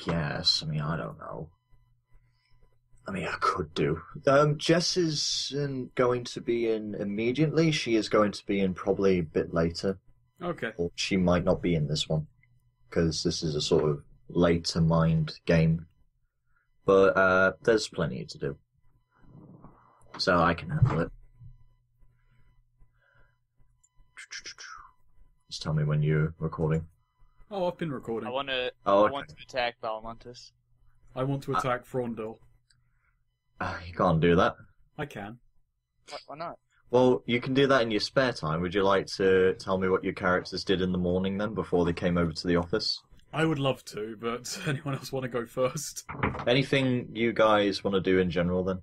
guess. I mean, I don't know. I mean, I could do. Jess isn't going to be in immediately. She is going to be in probably a bit later. Okay. Or she might not be in this one, because this is a sort of later mind game. But there's plenty to do. So I can handle it. Just tell me when you're recording. Oh, I've been recording. I want to attack Valamontis. I want to attack Frondel. You can't do that. I can. Why not? Well, you can do that in your spare time. Would you like to tell me what your characters did in the morning then, before they came over to the office? I would love to, but anyone else want to go first? Anything you guys want to do in general then?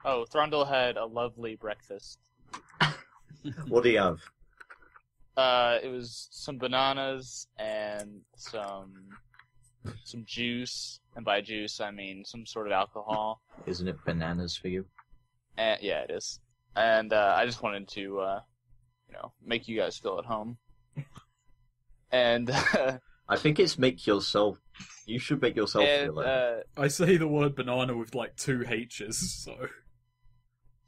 Oh, Thrundle had a lovely breakfast. What do you have? It was some bananas and some juice, and by juice I mean some sort of alcohol. Isn't it bananas for you? Yeah, it is. And I just wanted to, make you guys feel at home. And I think it's make yourself. You should make yourself feel it. I say the word banana with like 2 H's, so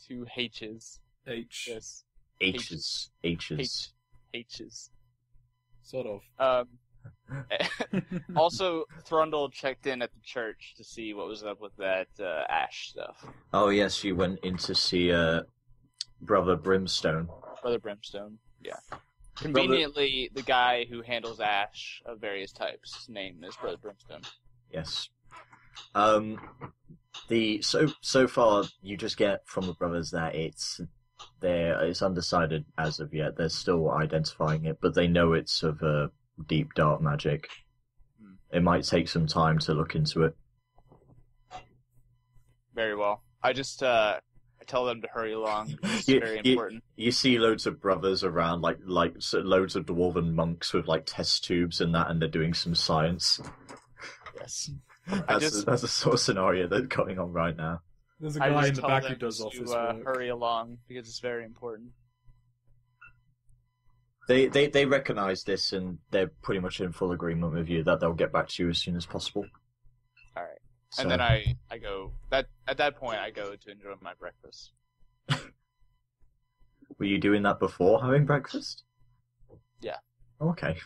2 H's. H. Yes. H's. H's. Sort of. Also, Thrundle checked in at the church to see what was up with that Ash stuff. Oh yes, you went in to see Brother Brimstone. Brother Brimstone, yeah. Conveniently, the guy who handles Ash of various types, his name is Brother Brimstone. Yes. So far you just get from the brothers that it's undecided as of yet. They're still identifying it, but they know it's of deep dark magic. It might take some time to look into it. Very well. I just I tell them to hurry along. It's very important. You see loads of brothers around, like loads of dwarven monks with like test tubes and that, and they're doing some science. Yes. That's the sort of scenario that's going on right now. There's a guy in the back who does office work. Hurry along because it's very important. They recognise this, and they're pretty much in full agreement with you that they'll get back to you as soon as possible. All right. So. And then I go. At that point, I go to enjoy my breakfast. Were you doing that before having breakfast? Yeah. Okay.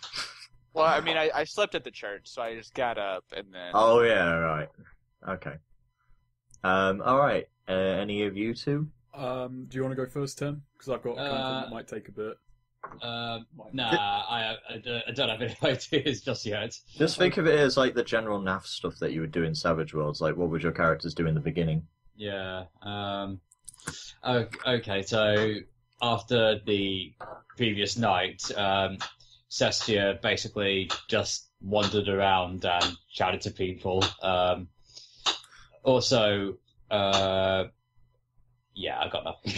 Well, I mean, I slept at the church, so I just got up and then... Oh, yeah, right. Okay. Alright. Any of you two? Do you want to go first, Tim? Because I've got something that might take a bit. I don't have any ideas just yet. Just think of it as like the general naff stuff that you would do in Savage Worlds. Like, what would your characters do in the beginning? Yeah. Okay, so after the previous night, Cestia basically just wandered around and chatted to people. Yeah, I got nothing.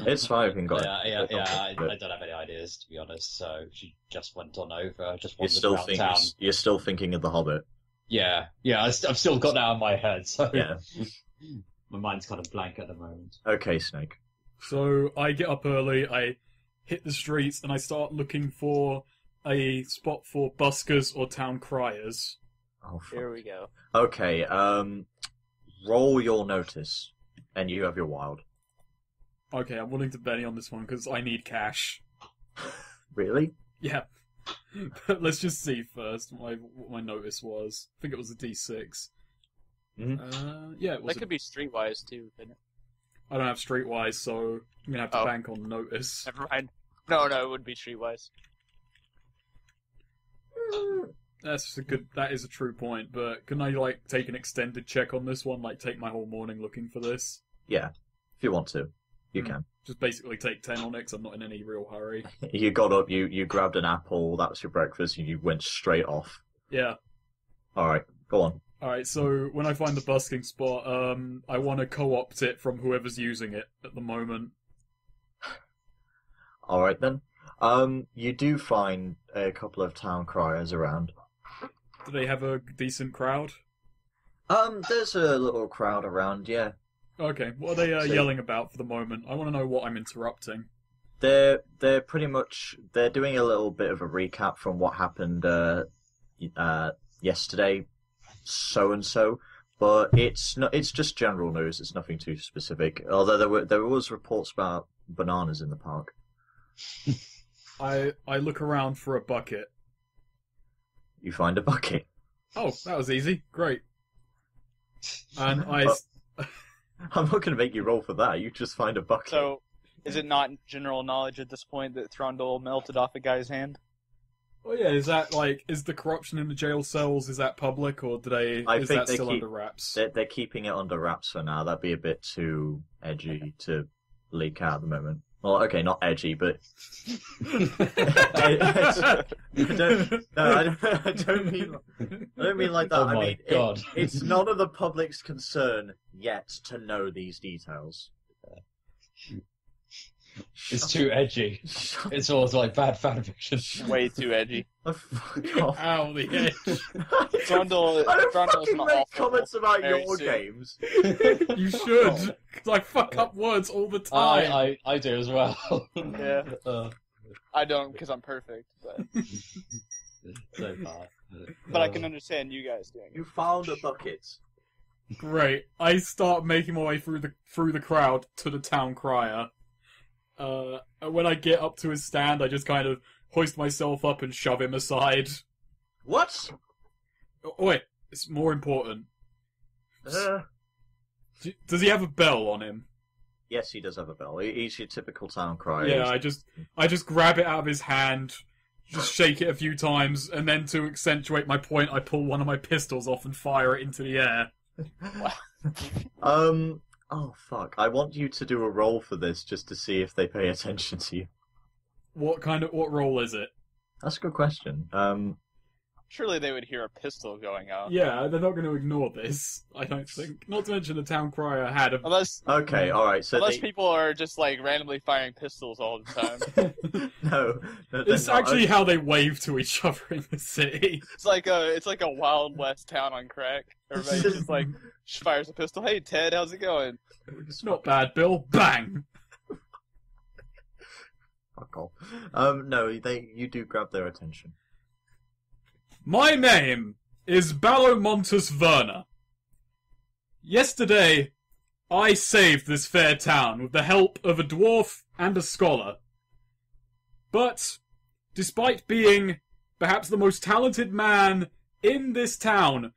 It's fine if you got it. I don't have any ideas, to be honest, so she just went on over, just wandered around town. You're still thinking of The Hobbit? Yeah, I've still got that in my head, so yeah. My mind's kind of blank at the moment. Okay, Snake. So I get up early, I hit the streets, and I start looking for a spot for buskers or town criers. Oh, fuck. Here we go. Okay, roll your notice. And you have your wild. Okay, I'm willing to bet on this one because I need cash. Really? Yeah. But let's just see first what my notice was. I think it was a D6. Mm-hmm. Yeah, it was. That could be streetwise too, couldn't it? I don't have streetwise, so I'm gonna have to bank on notice. Never mind. No, it wouldn't be streetwise. That is a true point, but can I, take an extended check on this one? Take my whole morning looking for this? Yeah. If you want to, you can. Just basically take 10 on it, 'cause I'm not in any real hurry. You got up, you grabbed an apple, that was your breakfast, and you went straight off. Yeah. Alright, go on. Alright, so when I find the busking spot, I want to co-opt it from whoever's using it at the moment. Alright then. You do find a couple of town criers around. Do they have a decent crowd? There's a little crowd around, yeah. Okay, what are they yelling about for the moment? I want to know what I'm interrupting. They're pretty much, they're doing a little bit of a recap from what happened yesterday. so and so, but it's not. It's just general news. It's nothing too specific. Although there was reports about bananas in the park. I look around for a bucket. You find a bucket. Oh, that was easy. Great. And I. I'm not going to make you roll for that. You just find a bucket. So, is it not general knowledge at this point that Thrundle melted off a guy's hand? Oh yeah, is that is the corruption in the jail cells, is that public, or is that still under wraps? They're keeping it under wraps for now. That'd be a bit too edgy to leak out at the moment. Well, okay, not edgy, but I don't mean like that. Oh I my mean, God. It's none of the public's concern yet to know these details. It's too edgy. It's almost like bad fan fiction. Way too edgy. Oh, fuck off. Ow, the edge. Trundle, I don't Trundle's fucking an make awful comments about very your soon. games. You should, because I fuck up words all the time. I do as well. Yeah. Uh, I don't, because I'm perfect, but so bad. I can understand you guys doing it. You found a bucket. Great. I start making my way through the crowd to the town crier. When I get up to his stand, I just kind of hoist myself up and shove him aside. What? Oh, wait, it's more important. Does he have a bell on him? Yes, he does have a bell. He's your typical town crier. Yeah, I just grab it out of his hand, just shake it a few times, and then to accentuate my point, I pull one of my pistols off and fire it into the air. Oh, fuck. I want you to do a roll for this just to see if they pay attention to you. What role is it? That's a good question. Surely they would hear a pistol going off. Yeah, they're not going to ignore this, I don't think. Not to mention the town crier had a... Okay, alright, so Unless people are just, like, randomly firing pistols all the time. No. It's actually how they wave to each other in the city. It's like a Wild West town on crack. Everybody just, like, fires a pistol. Hey, Ted, how's it going? It's not bad, Bill. Bang! Fuck off. No, you do grab their attention. My name is Balomontus Verna. Yesterday, I saved this fair town with the help of a dwarf and a scholar. But, despite being perhaps the most talented man in this town,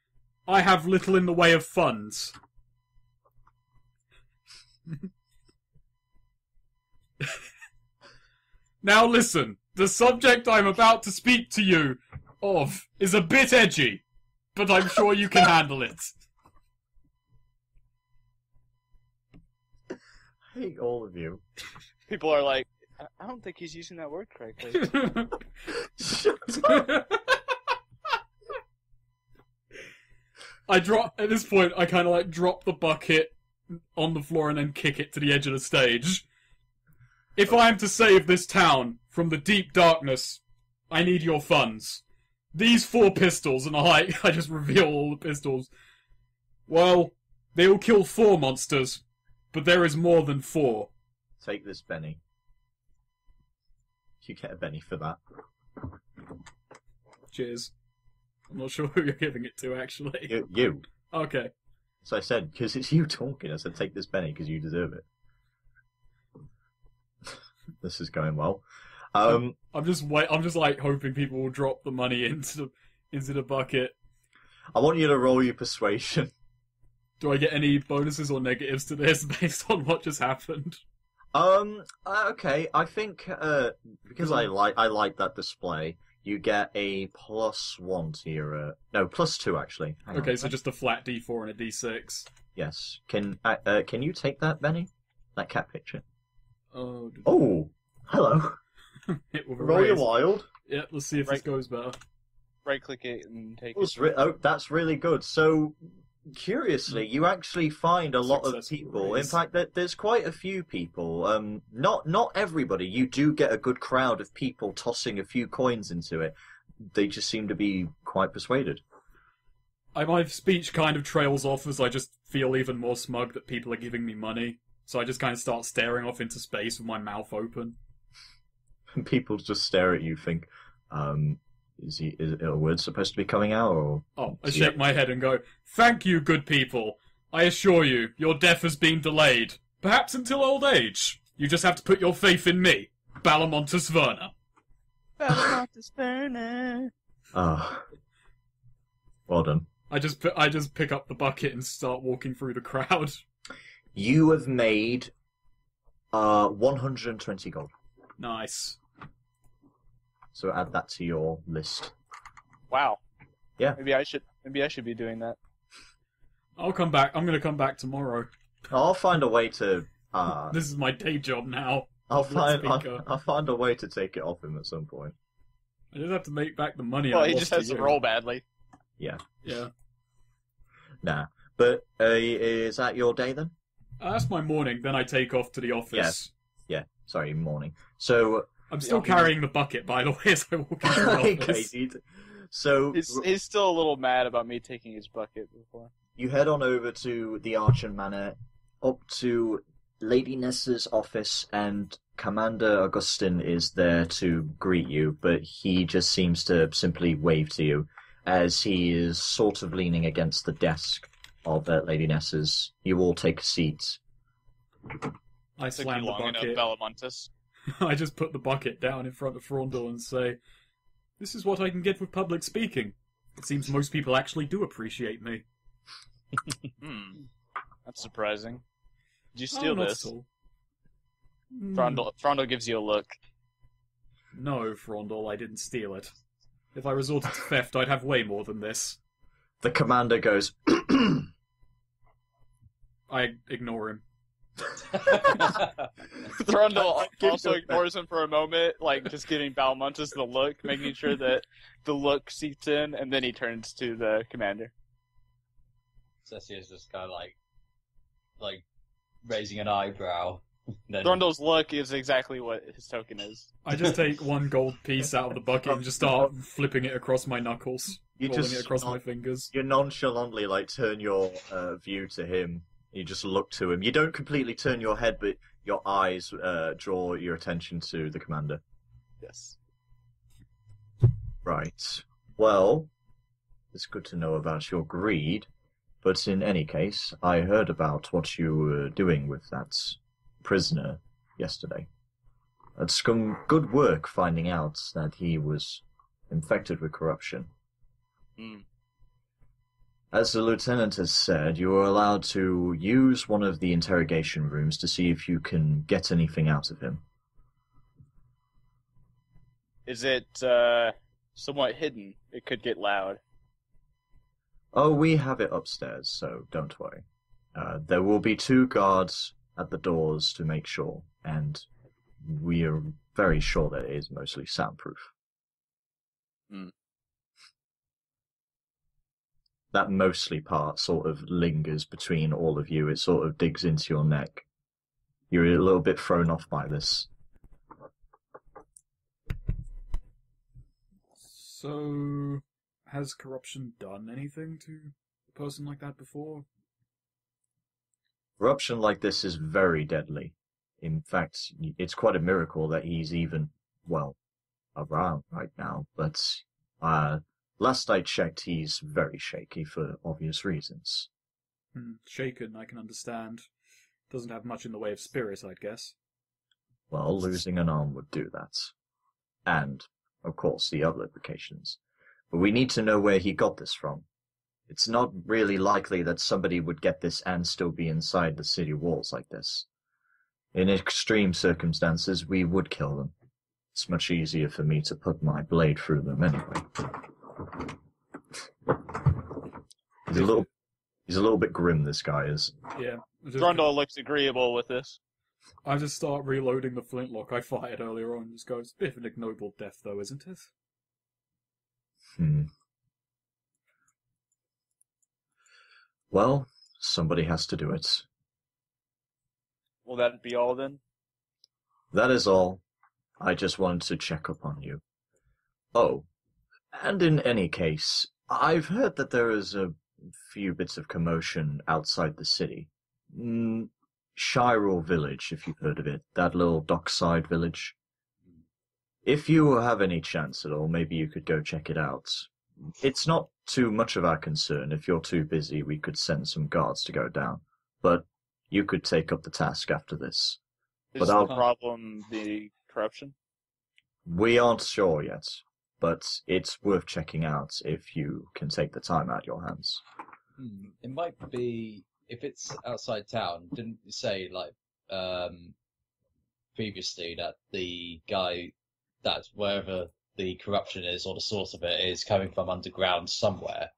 I have little in the way of funds. Now listen, the subject I'm about to speak to you of is a bit edgy, but I'm sure you can handle it. I hate all of you. People are like, I don't think he's using that word correctly. Shut up! At this point, I kind of like drop the bucket on the floor and then kick it to the edge of the stage. If I am to save this town from the deep darkness, I need your funds. These 4 pistols, and I just reveal all the pistols. Well, they will kill 4 monsters, but there is more than 4. Take this, Benny. You get a Benny for that. Cheers. I'm not sure who you're giving it to, actually. You. Okay. So I said, because it's you talking, I said, take this Benny, because you deserve it. This is going well. I'm just like hoping people will drop the money into the bucket. I want you to roll your persuasion. Do I get any bonuses or negatives to this based on what just happened? Okay. I think because I like that display, you get a +1 to your no +2 actually. Hang Okay, on. so just a flat D4 and a D6. Yes. Can you take that, Benny? That cat picture. Oh. Oh, hello. Hit with a Roll your raise. wild. Yeah, let's see if this goes better. Right click it and take it. That's really good. So, curiously, you actually find a lot of Successful people. raise. In fact, there's quite a few people. Not everybody. You do get a good crowd of people tossing a few coins into it. They just seem to be quite persuaded. My speech kind of trails off as I just feel even more smug that people are giving me money. So I just kind of start staring off into space with my mouth open. People just stare at you, think, Is a word supposed to be coming out, or? Oh, I shake my head and go, "Thank you, good people. I assure you, your death has been delayed. Perhaps until old age. You just have to put your faith in me, Balamontus Verna." Balamontus Verna. Ah, well done. I just pick up the bucket and start walking through the crowd. You have made 120 gold. Nice. So add that to your list. Wow. Yeah. Maybe I should be doing that. I'll come back. I'm gonna come back tomorrow. I'll find a way to. This is my day job now. I'll Speaker. find a way to take it off him at some point. I just have to make back the money. Well, I he lost just has to to you. roll badly. Yeah. Yeah. Nah. But is that your day then? That's my morning. Then I take off to the office. Yes. Yeah. Sorry, morning. So. I'm still carrying the bucket, by the way, as I walk into the Okay, office. dude. So He's still a little mad about me taking his bucket before. you head on over to the Archon Manor, up to Lady Nessa's office, and Commander Augustin is there to greet you, but he just seems to simply wave to you as he is sort of leaning against the desk of Lady Nessa's. You all take a seat. I Took slam you the long enough, bucket. Balamontus. I just put the bucket down in front of Frondel and say, "This is what I can get with public speaking. It seems most people actually do appreciate me." That's surprising. Did you Oh, steal not this? at all. Frondel gives you a look. No, Frondel, I didn't steal it. If I resorted to theft, I'd have way more than this. The commander goes, I ignore him. Thrundle also ignores him for a moment, like just giving Balmontus the look, making sure that the look seeps in, and then he turns to the commander. Cecia's just kind of like raising an eyebrow. Then Thrundle's look is exactly what his token is. I just take one gold piece out of the bucket and just start flipping it across my knuckles. You rolling just it across my fingers. you nonchalantly turn your view to him. You just look to him. You don't completely turn your head, but your eyes draw your attention to the commander. Yes. Right. Well, it's good to know about your greed, but in any case, I heard about what you were doing with that prisoner yesterday. That's some good work finding out that he was infected with corruption. As the lieutenant has said, you are allowed to use one of the interrogation rooms to see if you can get anything out of him. Is it somewhat hidden? It could get loud. Oh, we have it upstairs, so don't worry. There will be 2 guards at the doors to make sure, and we are very sure that it is mostly soundproof. That mostly part sort of lingers between all of you. It sort of digs into your neck. You're a little bit thrown off by this. So, has corruption done anything to a person like that before? Corruption like this is very deadly. In fact, it's quite a miracle that he's even, well, around right now. But last I checked, he's very shaky for obvious reasons. Shaken, I can understand. Doesn't have much in the way of spirit, I'd guess. Well, losing an arm would do that. And, of course, the other implications. But we need to know where he got this from. It's not really likely that somebody would get this and still be inside the city walls like this. In extreme circumstances, we would kill them. It's much easier for me to put my blade through them anyway. He's a little bit grim, this guy is. Yeah. Thrundle looks agreeable with this. I just start reloading the flintlock I fired earlier on and just goes, bit of an ignoble death though, isn't it? Well, somebody has to do it. Will that be all then? That is all. I just wanted to check up on you. Oh, and in any case, I've heard that there is a few bits of commotion outside the city. Shirel Village, if you've heard of it. That little dockside village. If you have any chance at all, maybe you could go check it out. It's not too much of our concern. If you're too busy, we could send some guards to go down. But you could take up the task after this. Is But the I'll- problem the corruption? We aren't sure yet, but it's worth checking out if you can take the time out of your hands. It might be, if it's outside town, didn't you say, like, previously that the guy, that's wherever the corruption is or the source of it is coming from underground somewhere?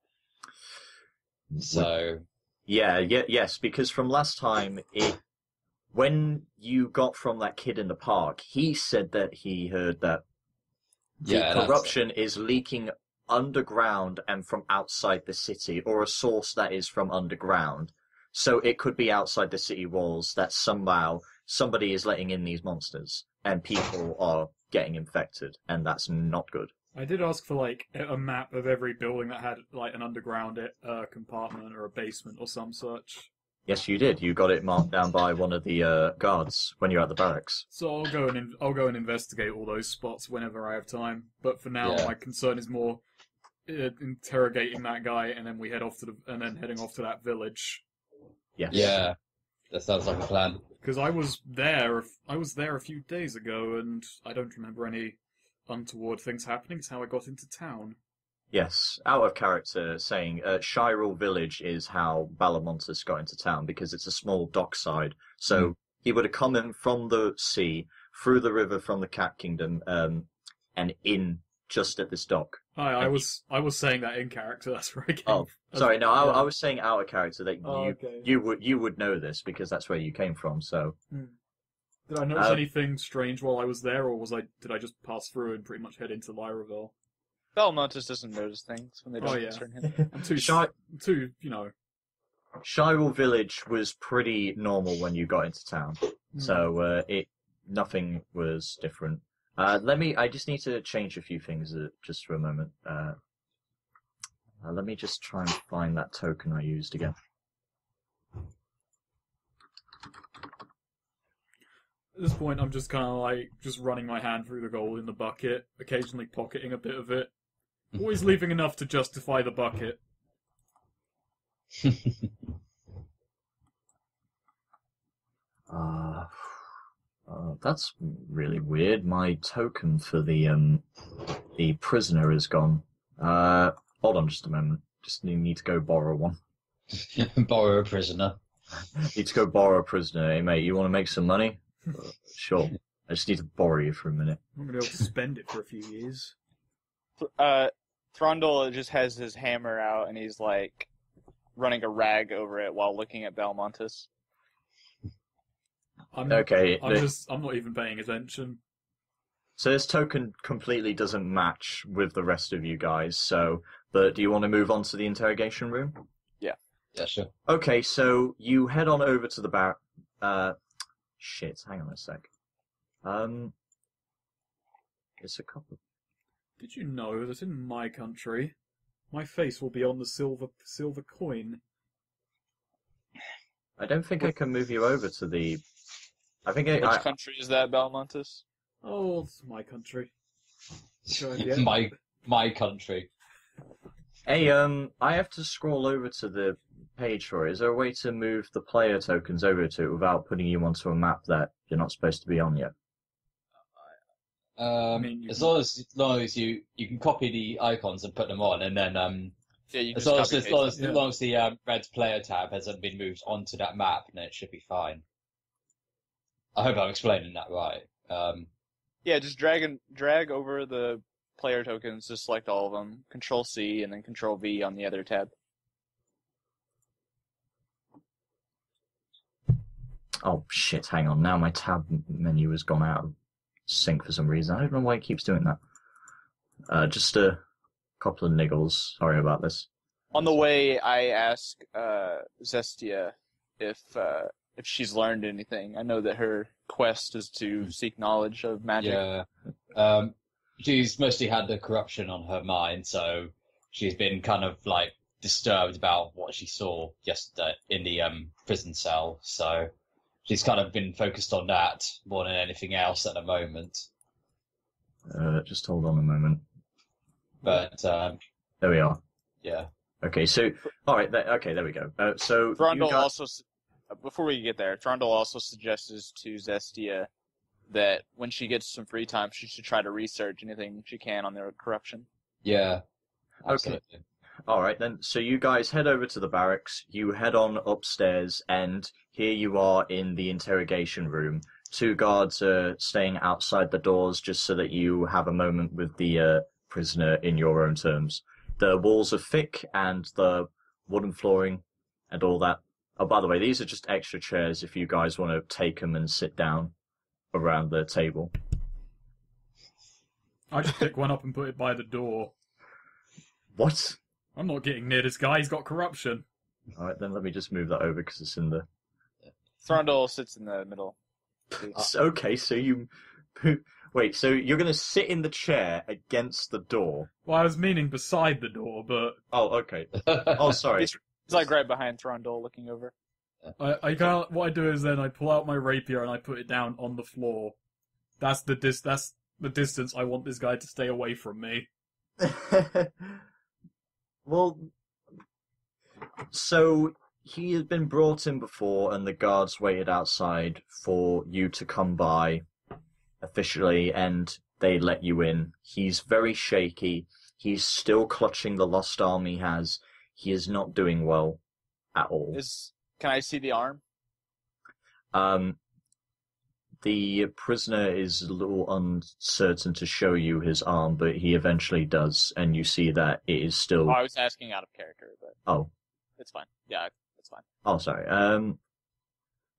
So... Yes, because from last time, when you got from that kid in the park, he said that he heard that the corruption is leaking underground and from outside the city, or a source that is from underground. So it could be outside the city walls that somehow somebody is letting in these monsters, and people are getting infected, and that's not good. I did ask for like a map of every building that had like an underground compartment or a basement or some such. Yes, you did. You got it marked down by one of the guards when you're at the barracks. So I'll go and investigate all those spots whenever I have time. But for now, my concern is more interrogating that guy, and then heading off to that village. Yes. Yeah, that sounds like a plan. Because I was there a few days ago, and I don't remember any untoward things happening. It's how I got into town. Yes, out of character, saying Shirel Village is how Balamontis got into town, because it's a small dockside. So he would have come in from the sea, through the river from the Cat Kingdom, and in just at this dock. I was saying that in character. That's where I came. Oh, sorry, no, I was saying out of character that okay. you would know this because that's where you came from. So, did I notice anything strange while I was there, or did I just pass through and pretty much head into Lyraville? Belmontis doesn't notice things when they don't concern him. I'm too, Shirel Village was pretty normal when you got into town, so nothing was different. I just need to change a few things just for a moment. Let me just try and find that token I used again. At this point, I'm just kind of like just running my hand through the gold in the bucket, occasionally pocketing a bit of it, always leaving enough to justify the bucket. That's really weird. My token for the prisoner is gone. Hold on just a moment. Just need to go borrow one. Borrow a prisoner. Need to go borrow a prisoner. Hey, mate, you want to make some money? Sure. I just need to borrow you for a minute. I'm going to be able to spend it for a few years. Thrundle just has his hammer out, and he's, like, running a rag over it while looking at Belmontis. I'm not even paying attention. So this token completely doesn't match with the rest of you guys, but do you want to move on to the interrogation room? Yeah. Yeah, sure. Okay, so you head on over to the bar. Shit, hang on a sec. It's a couple. Did you know that in my country, my face will be on the silver coin? I don't think I can move you over to the... Which country is that, Belmontis? Oh, it's my country. My country. Hey, I have to scroll over to the page for it. Is there a way to move the player tokens over to it without putting you onto a map that you're not supposed to be on yet? As long as you can copy the icons and put them on, and then you as long as the red player tab hasn't been moved onto that map, then it should be fine. I hope I'm explaining that right. Just drag over the player tokens to select all of them. Control C and then Control V on the other tab. Oh shit! Hang on. Now my tab menu has gone out of sync for some reason. I don't know why it keeps doing that. Just a couple of niggles. Sorry about this. On the way, I ask Zestia if she's learned anything. I know that her quest is to seek knowledge of magic. Yeah. She's mostly had the corruption on her mind, so she's been kind of like disturbed about what she saw yesterday in the prison cell. So she's kind of been focused on that more than anything else at the moment. Just hold on a moment. But There we are. yeah, Okay, so all right. Okay, there we go. So Thrundle you got... also, before we get there, Thrundle also suggests to Zestia that when she gets some free time, she should try to research anything she can on their corruption. yeah, absolutely. All right, then. So you guys head over to the barracks. You head on upstairs, and here you are in the interrogation room. 2 guards are staying outside the doors just so that you have a moment with the prisoner in your own terms. The walls are thick, and the wooden flooring and all that. Oh, by the way, these are just extra chairs if you guys want to take them and sit down around the table. I just pick one up and put it by the door. What? I'm not getting near this guy. He's got corruption. All right, then let me just move that over because it's in the... Thrundle sits in the middle. Okay, so you... Wait, so you're going to sit in the chair against the door? Well, I was meaning beside the door, but Oh, okay. Oh, sorry. He's like right behind Thrundle, looking over. I can't. What I do is then I pull out my rapier and I put it down on the floor. That's the distance I want this guy to stay away from me. Well, so he has been brought in before, and the guards waited outside for you to come by officially, and they let you in. He's very shaky. He's still clutching the lost arm he has. He is not doing well at all. Can I see the arm? The prisoner is a little uncertain to show you his arm, but he eventually does, and you see that it is still... Oh, I was asking out of character, but Oh. it's fine. Yeah, it's fine. Oh, sorry.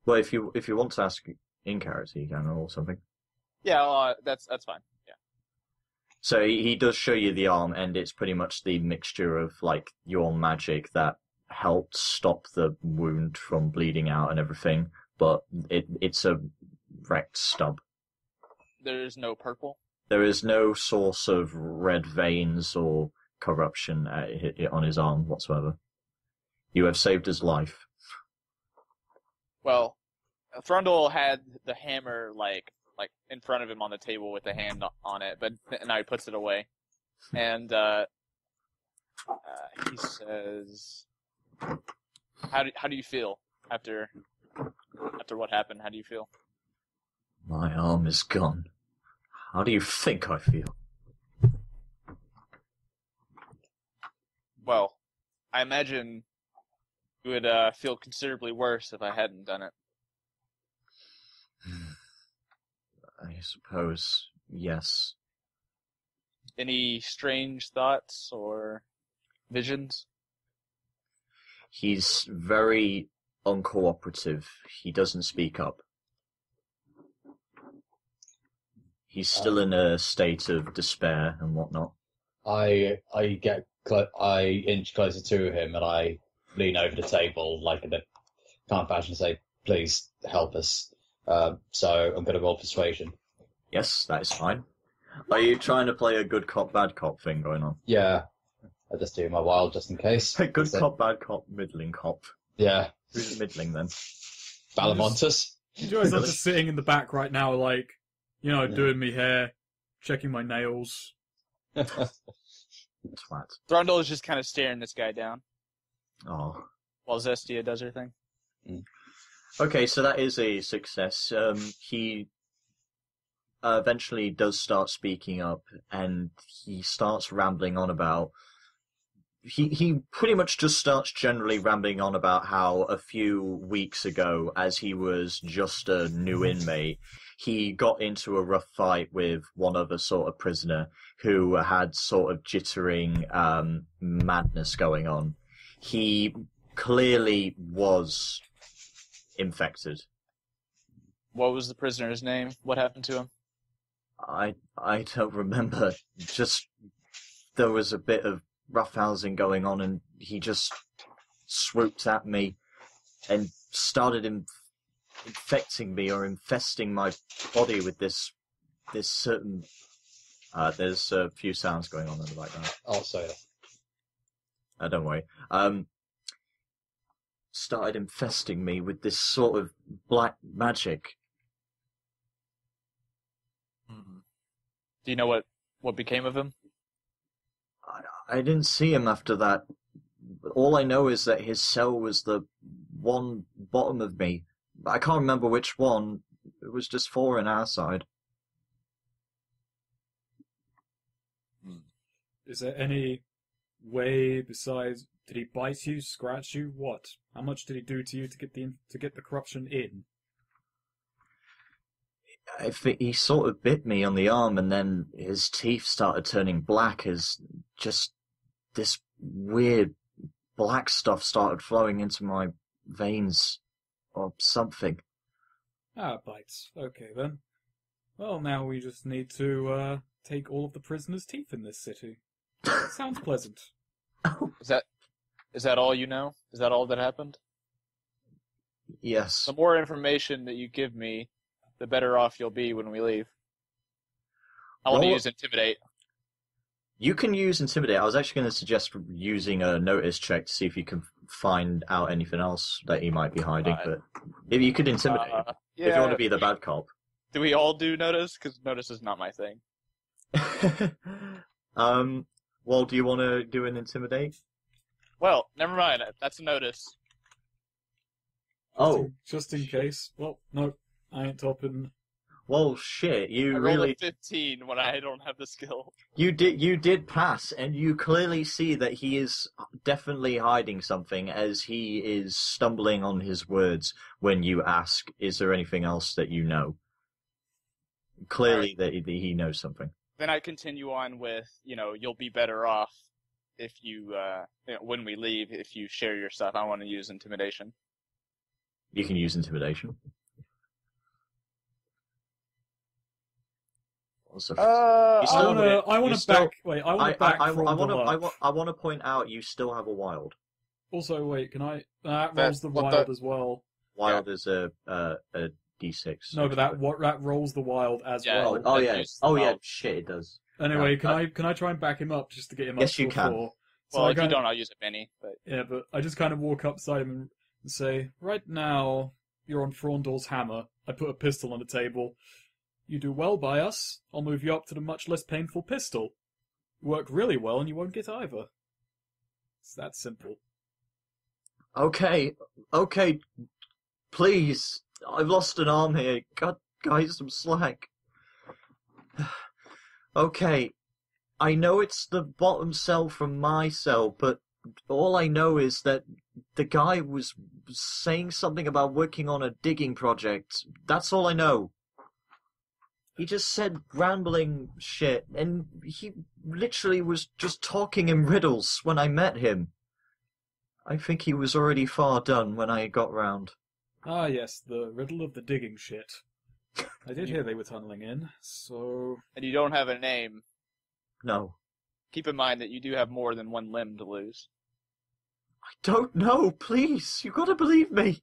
Well, if you want to ask in character, you can, or something. Yeah, well, that's fine. Yeah. So he does show you the arm, and it's pretty much the mixture of, like, your magic that helped stop the wound from bleeding out and everything, but it's a wrecked stub. There is no purple? There is no source of red veins or corruption on his arm whatsoever. You have saved his life. Well, Thrundle had the hammer, like in front of him on the table with the hand on it, but now he puts it away. And he says, how do you feel after what happened? How do you feel? My arm is gone. How do you think I feel? Well, I imagine you would feel considerably worse if I hadn't done it. I suppose, yes. Any strange thoughts or visions? He's very uncooperative. He doesn't speak up. He's still in a state of despair and whatnot. I inch closer to him and I lean over the table like in a calm fashion and say, "Please help us." So I'm going to roll persuasion. Yes, that is fine. Are you trying to play a good cop, bad cop thing going on? Yeah, I'll just do my wild just in case. A good cop, bad cop, middling cop. Yeah. Who's middling then? Balamontus. Joy's not just sitting in the back right now, like, doing me hair, checking my nails. Twat. Thrundle is just kind of staring this guy down Oh. while Zestia does her thing. Okay, so that is a success. He eventually does start speaking up, and he starts rambling on about... He pretty much just starts generally rambling on about how a few weeks ago, as he was just a new inmate, he got into a rough fight with one other sort of prisoner who had sort of jittering madness going on. He clearly was infected. What was the prisoner's name? What happened to him? I don't remember. Just there was a bit of roughhousing going on, and he just swooped at me and started infecting me or infesting my body with this certain. There's a few sounds going on in the background. Oh, sorry. Don't worry. Started infesting me with this sort of black magic. Do Do you know what became of him? I didn't see him after that. All I know is that his cell was the one bottom of me. I can't remember which one. It was just 4 on our side. Is there any way besides? Did he bite you, scratch you? What? How much did he do to you to get the corruption in? I think he sort of bit me on the arm, and then his teeth started turning black as just this weird black stuff started flowing into my veins or something. Ah, bites. Okay then. Well, now we just need to take all of the prisoners' teeth in this city. Sounds pleasant. Is that all you know? Is that all that happened? Yes. The more information that you give me, the better off you'll be when we leave. I want to use Intimidate. You can use Intimidate. I was actually going to suggest using a notice check to see if you can find out anything else that he might be hiding. But if you could Intimidate him, if you want to be the bad cop. Do we all do Notice? Because Notice is not my thing. Well, do you want to do an Intimidate? Well, never mind. That's a Notice. Just in case. Well, no, I ain't topping. Well, shit, I rolled a 15 when I don't have the skill. You did pass, and you clearly see that he is definitely hiding something as he is stumbling on his words when you ask, is there anything else that you know? Clearly that he knows something. Then I continue on with, you'll be better off if you, when we leave, if you share your stuff. I want to use Intimidation. You can use Intimidation. I want to point out you still have a wild. Also, wait, can I? That rolls the wild as well. Wild is a d6. No, but that rolls the wild as well. Oh yeah. Shit, it does. Anyway, can I try and back him up just to get him up? Yes, you can. 4? So if you don't, I'll use a penny. But yeah, but I just kind of walk up beside him and say, "Right now, you're on Frondor's hammer." I put a pistol on the table. You do well by us, I'll move you up to the much less painful pistol. You work really well and you won't get either. It's that simple. Okay, please. I've lost an arm here. God, guys, some slack. Okay, I know it's the bottom cell from my cell, but all I know is that the guy was saying something about working on a digging project. That's all I know. He just said rambling shit, and he literally was just talking in riddles when I met him. I think he was already far done when I got round. Ah, yes, the riddle of the digging shit. I did hear they were tunneling in, so... And you don't have a name. No. Keep in mind that you do have more than one limb to lose. I don't know, please. You gotta believe me.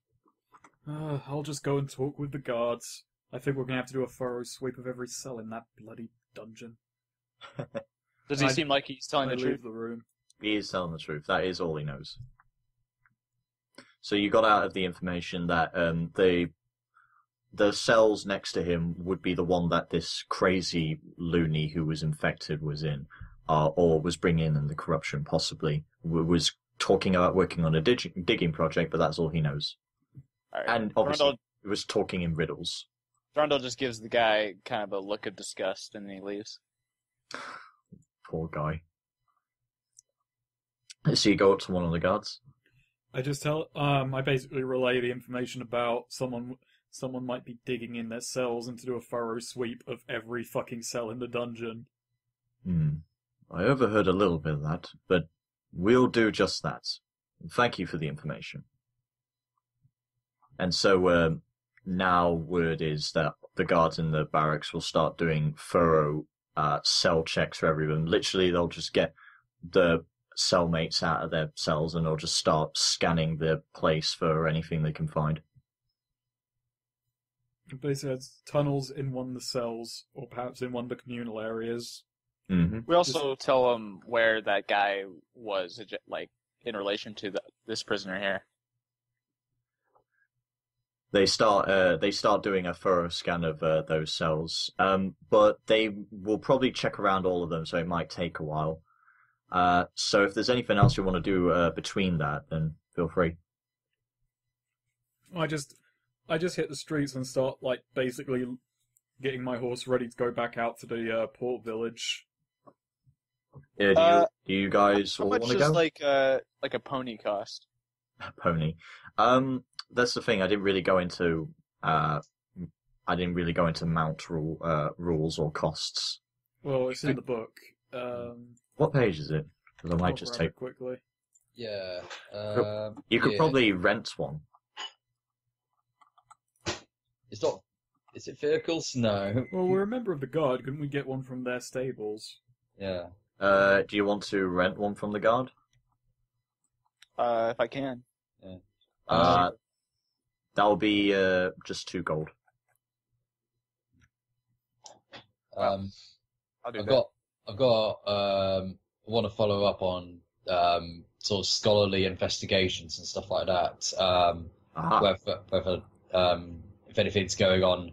I'll just go and talk with the guards. I think we're going to have to do a thorough sweep of every cell in that bloody dungeon. Does he seem like he's telling the truth? Leave the room. He is telling the truth. That is all he knows. So you got out of the information that the cells next to him would be the one that this crazy loony who was infected was in, or was bringing in the corruption, possibly. Was talking about working on a digging project, but that's all he knows. Right. And obviously, he was talking in riddles. Drondel just gives the guy kind of a look of disgust, and then he leaves. Poor guy. So you go up to one of the guards? I just I basically relay the information about someone might be digging in their cells and to do a thorough sweep of every fucking cell in the dungeon. I overheard a little bit of that, but we'll do just that. Thank you for the information. And so, now word is that the guards in the barracks will start doing thorough cell checks for everyone. Literally, they'll just get the cellmates out of their cells and they'll just start scanning the place for anything they can find. Basically, it's tunnels in one of the cells, or perhaps in one of the communal areas. Mm-hmm. We also tell them where that guy was, like, in relation to this prisoner here. They start doing a thorough scan of those cells, but they will probably check around all of them, so it might take a while. So if there's anything else you want to do between that, then feel free. I just hit the streets and start like basically getting my horse ready to go back out to the port village. Yeah, do you guys How all much want to does go? like a pony cost? Pony. That's the thing. I didn't really go into mount rules or costs. Well, it's in the book. What page is it? Because I might I'll just grab take. it quickly. Yeah. You could yeah. probably rent one. It's not. Is it vehicles? No. Well, we're a member of the guard. Couldn't we get one from their stables? Yeah. Do you want to rent one from the guard? If I can. That'll be just 2 gold. I'll do that. I've got. I want to follow up on sort of scholarly investigations and stuff like that. Whether if anything's going on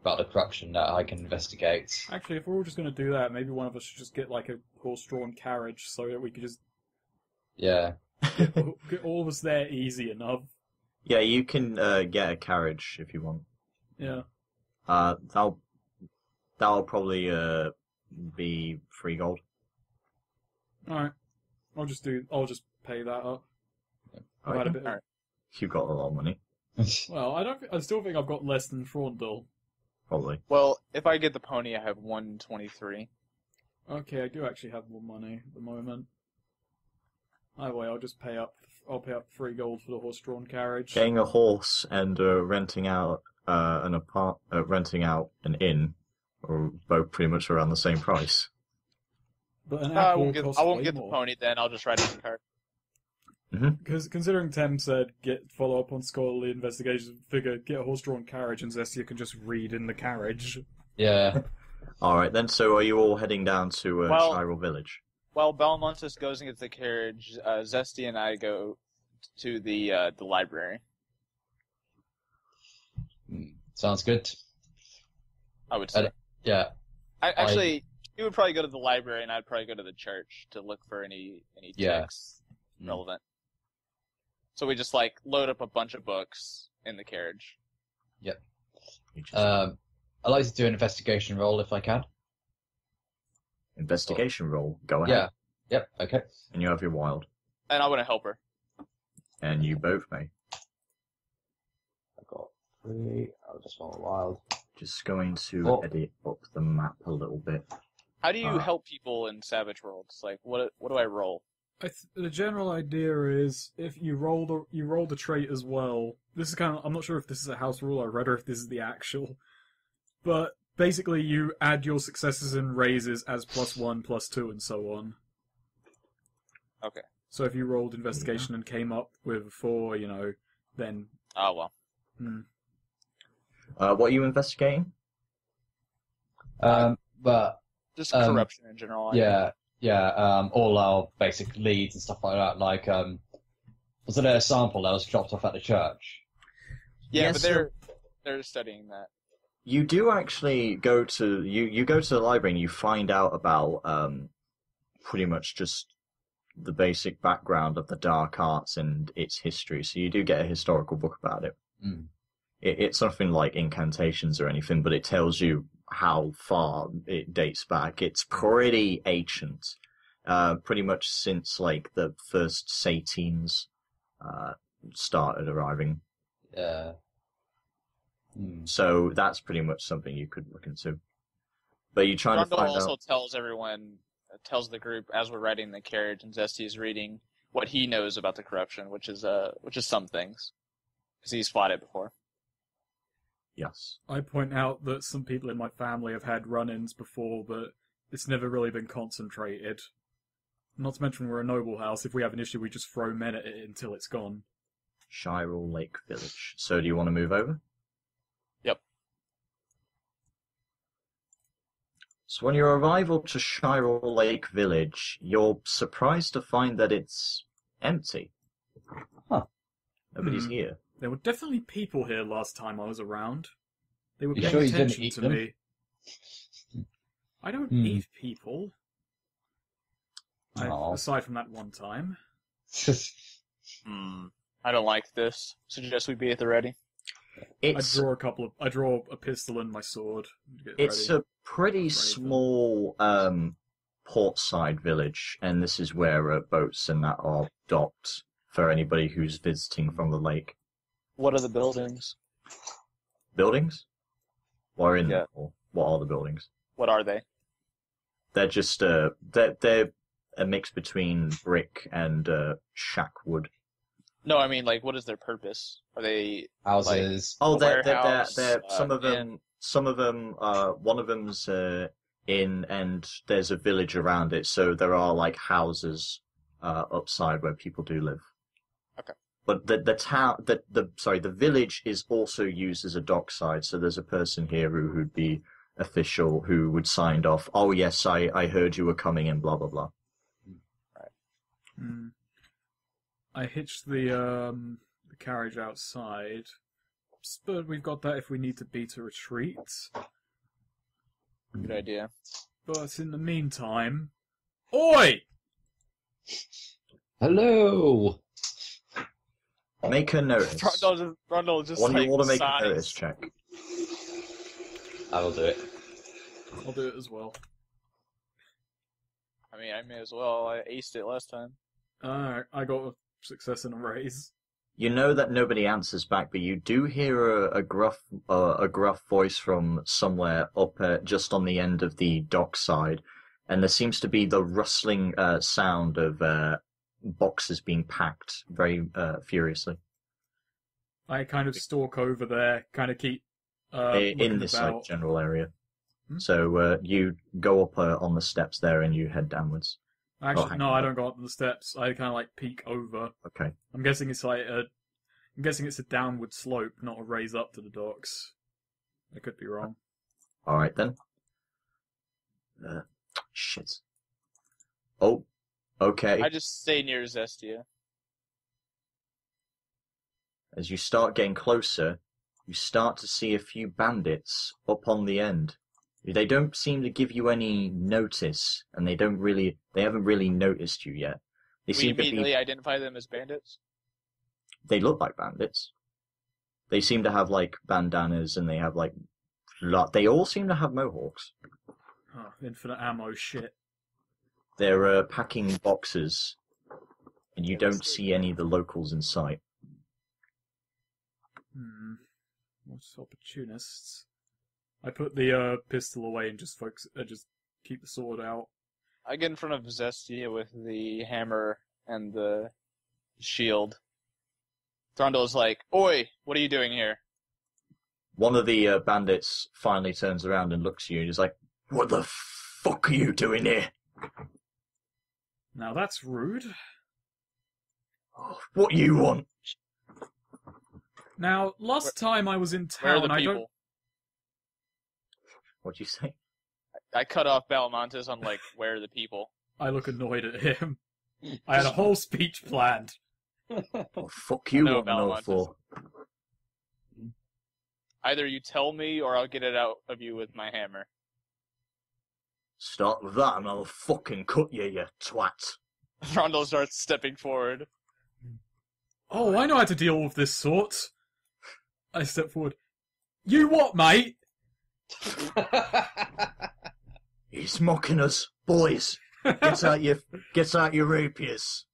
about the corruption that I can investigate. Actually, if we're all just going to do that, maybe one of us should just get like a horse-drawn carriage so that we could just Yeah. get all of us there easy enough. Yeah, you can get a carriage if you want. Yeah. That'll probably be 3 gold. All right. I'll just pay that up. I've had a bit. Alright. You got a lot of money, Well, I still think I've got less than Frondel. probably. Well, if I get the pony, I have 123. Okay, I do actually have more money at the moment. Either way, I'll just pay up. I'll pay up 3 gold for the horse-drawn carriage. Getting a horse and renting out an inn are both pretty much around the same price. But an I apple won't costs get way the more. pony then. I'll just ride it in the cart. Because considering Tem said follow up on scholarly investigations, figure get a horse-drawn carriage and Zestia can just read in the carriage. Yeah. All right then. So are you all heading down to Chiral Village? While Belmontis goes and gets the carriage, Zesty and I go to the library. Sounds good. I would say. Yeah. Actually, you would probably go to the library, and I'd probably go to the church to look for any Yeah. texts relevant. So we just like load up a bunch of books in the carriage. I'd like to do an investigation roll if I can. Investigation roll. Go ahead. Yeah. Yep. Okay. And you have your wild. And I want to help her. And you both may. I've got 3. I'll just roll wild. Just going to edit up the map a little bit. How do you help people in Savage Worlds? Like, what do I roll? The general idea is if you roll the trait as well. This is I'm not sure if this is a house rule I read or if this is the actual, but basically you add your successes and raises as +1, +2, and so on. Okay. So if you rolled investigation and came up with 4, then. Oh well. What are you investigating? But Just corruption in general. all our basic leads and stuff like that. Like, was there a sample that was dropped off at the church? Yeah, Yes, but sir. they're studying that. You do actually go to you go to the library and you find out about pretty much just the basic background of the dark arts and its history. So you do get a historical book about it. Mm. It's nothing like incantations or anything, but it tells you how far it dates back. It's pretty ancient, pretty much since like the first Satines started arriving. Yeah. So that's pretty much something you could look into. But you're trying to Grundle find also out. tells the group as we're riding the carriage, and Zesty is reading what he knows about the corruption, which is some things, because he's fought it before. Yes. I point out that some people in my family have had run-ins before, but it's never really been concentrated. Not to mention we're a noble house. If we have an issue, we just throw men at it until it's gone. Chiral Lake Village. So do you want to move over? Yep. So on your arrival to Chiral Lake Village, you're surprised to find that it's empty. Huh. Nobody's here. There were definitely people here last time I was around. They were You paying sure you didn't attention eat to them? me. I don't Hmm. eat people. Aw. Aside from that one time. I don't like this. Suggest we be at the ready. It's I draw a pistol and my sword. To get it's ready. a pretty anything. small portside village, and this is where boats and that are docked for anybody who's visiting from the lake. What are the buildings? Buildings? Or in Yeah. or what are the buildings? What are they? They're just they're a mix between brick and shack wood. No, I mean, like, what is their purpose? Are they Houses. Oh, A they're warehouse, some of them. inn? Some of them. One of them's inn, and there's a village around it. So there are like houses upside where people do live. Okay. But the town, the village is also used as a dockside. So there's a person here who'd be official who would signed off. Oh yes, I heard you were coming and blah blah blah. Hmm. I hitched the carriage outside, but we've got that if we need to beat a retreat. Good idea. But in the meantime, oi! Hello. Make a notice. Rundle just One like you want to make sighs. a notice check. I will do it. I'll do it as well. I mean, I may as well. I aced it last time. I got a success and a raise. You know that nobody answers back, but you do hear a gruff voice from somewhere up just on the end of the dock side, and there seems to be the rustling sound of boxes being packed very furiously I kind of stalk over there, kind of keep in looking this about. like general area. Hmm? So you go up on the steps there, and you head downwards. Actually, hang no, on. I don't go up the steps. I kind of like peek over. Okay. I'm guessing it's a downward slope, not a raise up to the docks. I could be wrong. All right then. Shit. Oh. Okay. I just stay near Zestia. As you start getting closer, you start to see a few bandits up on the end. They don't seem to give you any notice, and they haven't really noticed you yet. They We seem to immediately be, identify them as bandits. they look like bandits. They seem to have like bandanas, and they have like, they all seem to have mohawks. Oh, infinite ammo shit. They're packing boxes, and you don't see any of the locals in sight. What's opportunists? I put the pistol away and just just keep the sword out. I get in front of Zestia with the hammer and the shield. Throndel's like, "Oi, what are you doing here?" One of the bandits finally turns around and looks at you and is like, "What the fuck are you doing here? Now that's rude. What you want?" Now, last time I was in Where are town, the I people? don't. What'd you say? I cut off Balmontes on like, "Where are the people?" I look annoyed at him. I had a whole speech planned. Oh, fuck you, No, what no Belmont for? Either you tell me, or I'll get it out of you with my hammer. Start with that and I'll fucking cut you, you twat. Rondel starts stepping forward. Oh, I know how to deal with this sort. I step forward. You what, mate? He's mocking us, boys. Get out your rapiers.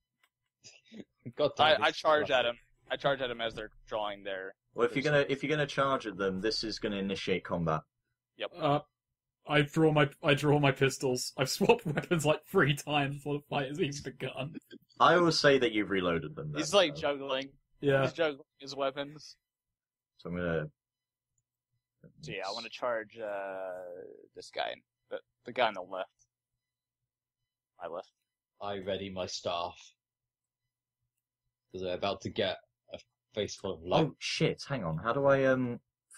God damn, I it's charge at rough. him. I charge at him as they're drawing their. Well, if you're gonna charge at them, this is gonna initiate combat. Yep. I draw my pistols. I've swapped weapons like 3 times before the fight has even begun. I always say that you've reloaded them. He's then, like so- juggling. Yeah. He's juggling his weapons. So I'm gonna. So yeah, I want to charge this guy, the guy on the left. My left. I ready my staff. Because they're about to get a face full of light. Oh shit! Hang on. How do I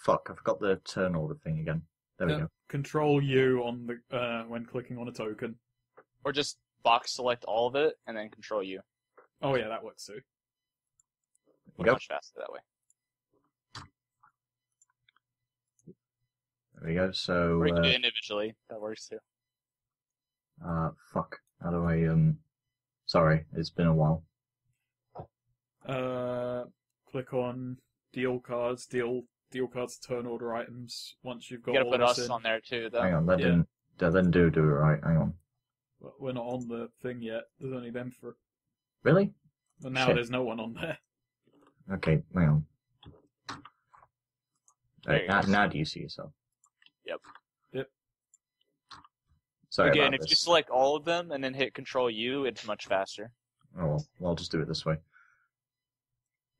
Fuck! I forgot the turn order thing again. There we go. Control U on the when clicking on a token. Or just box select all of it and then control U. Oh yeah, that works too. We're Yep. much faster that way. There we go. So, Or you can do it individually. That works too. fuck. How do I, sorry, it's been a while. Click on deal cards. Deal cards to turn order items. Once you've got You gotta all put this us in. on there too, though. Hang on, that Yeah. didn't do it right. Hang on. Well, we're not on the thing yet. There's only them for. Really? But now Shit. there's no one on there. Okay, hang on. There you go. Now do you see yourself? Yep. Sorry Again, about if you this. select all of them and then hit Control U, it's much faster. Oh, well, I'll just do it this way.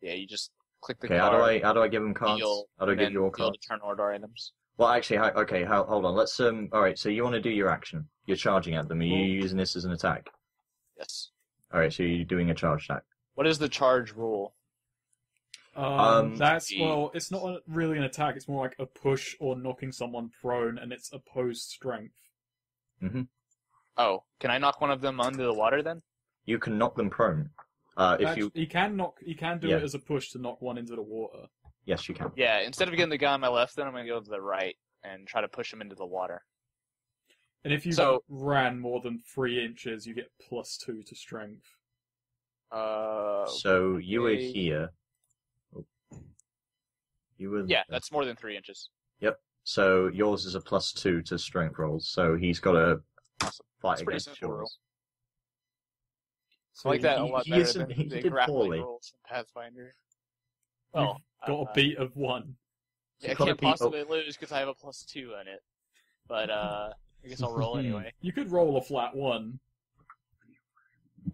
Yeah, you just click the Okay, card. how do I give them cards? Deal, How do I and give then you all deal cards? to turn order items. Well, actually, hold on. Let's all right. So you want to do your action? You're charging at them. Are you using this as an attack? Yes. All right. So you're doing a charge attack. What is the charge rule? That's it's not really an attack. It's more like a push or knocking someone prone, and it's opposed strength. Oh, can I knock one of them under the water then? You can knock them prone. You can do Yeah. it as a push to knock one into the water. Yes, you can. Yeah, instead of getting the guy on my left, then I'm gonna go to the right and try to push him into the water. And if you So- ran more than 3 inches, you get +2 to strength. So you were okay. here. Oh. You were. Yeah, that's more than 3 inches. So yours is a +2 to strength rolls. So he's got to Awesome. fight That's pretty against simple rule. yours. So I like that a he- lot he better isn't- than he the did grappling poorly. rules from Pathfinder. Well, got a beat of 1. yeah, I You've gotta can't beat- possibly lose because I have a +2 in it. But I guess I'll roll anyway. You could roll a flat 1.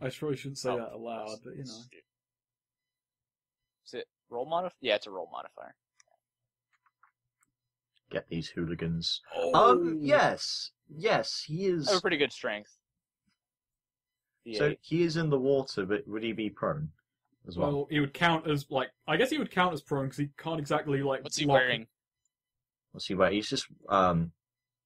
I probably shouldn't say Oh, that aloud, but you know. Is it roll modifier? Yeah, it's a roll modifier. Get these hooligans. Oh. Yes, he is. I have a pretty good strength. So he is in the water, but would he be prone as well? Well, he would count as I guess he would count as prone because he can't exactly What's he block- wearing? Let's see where he's just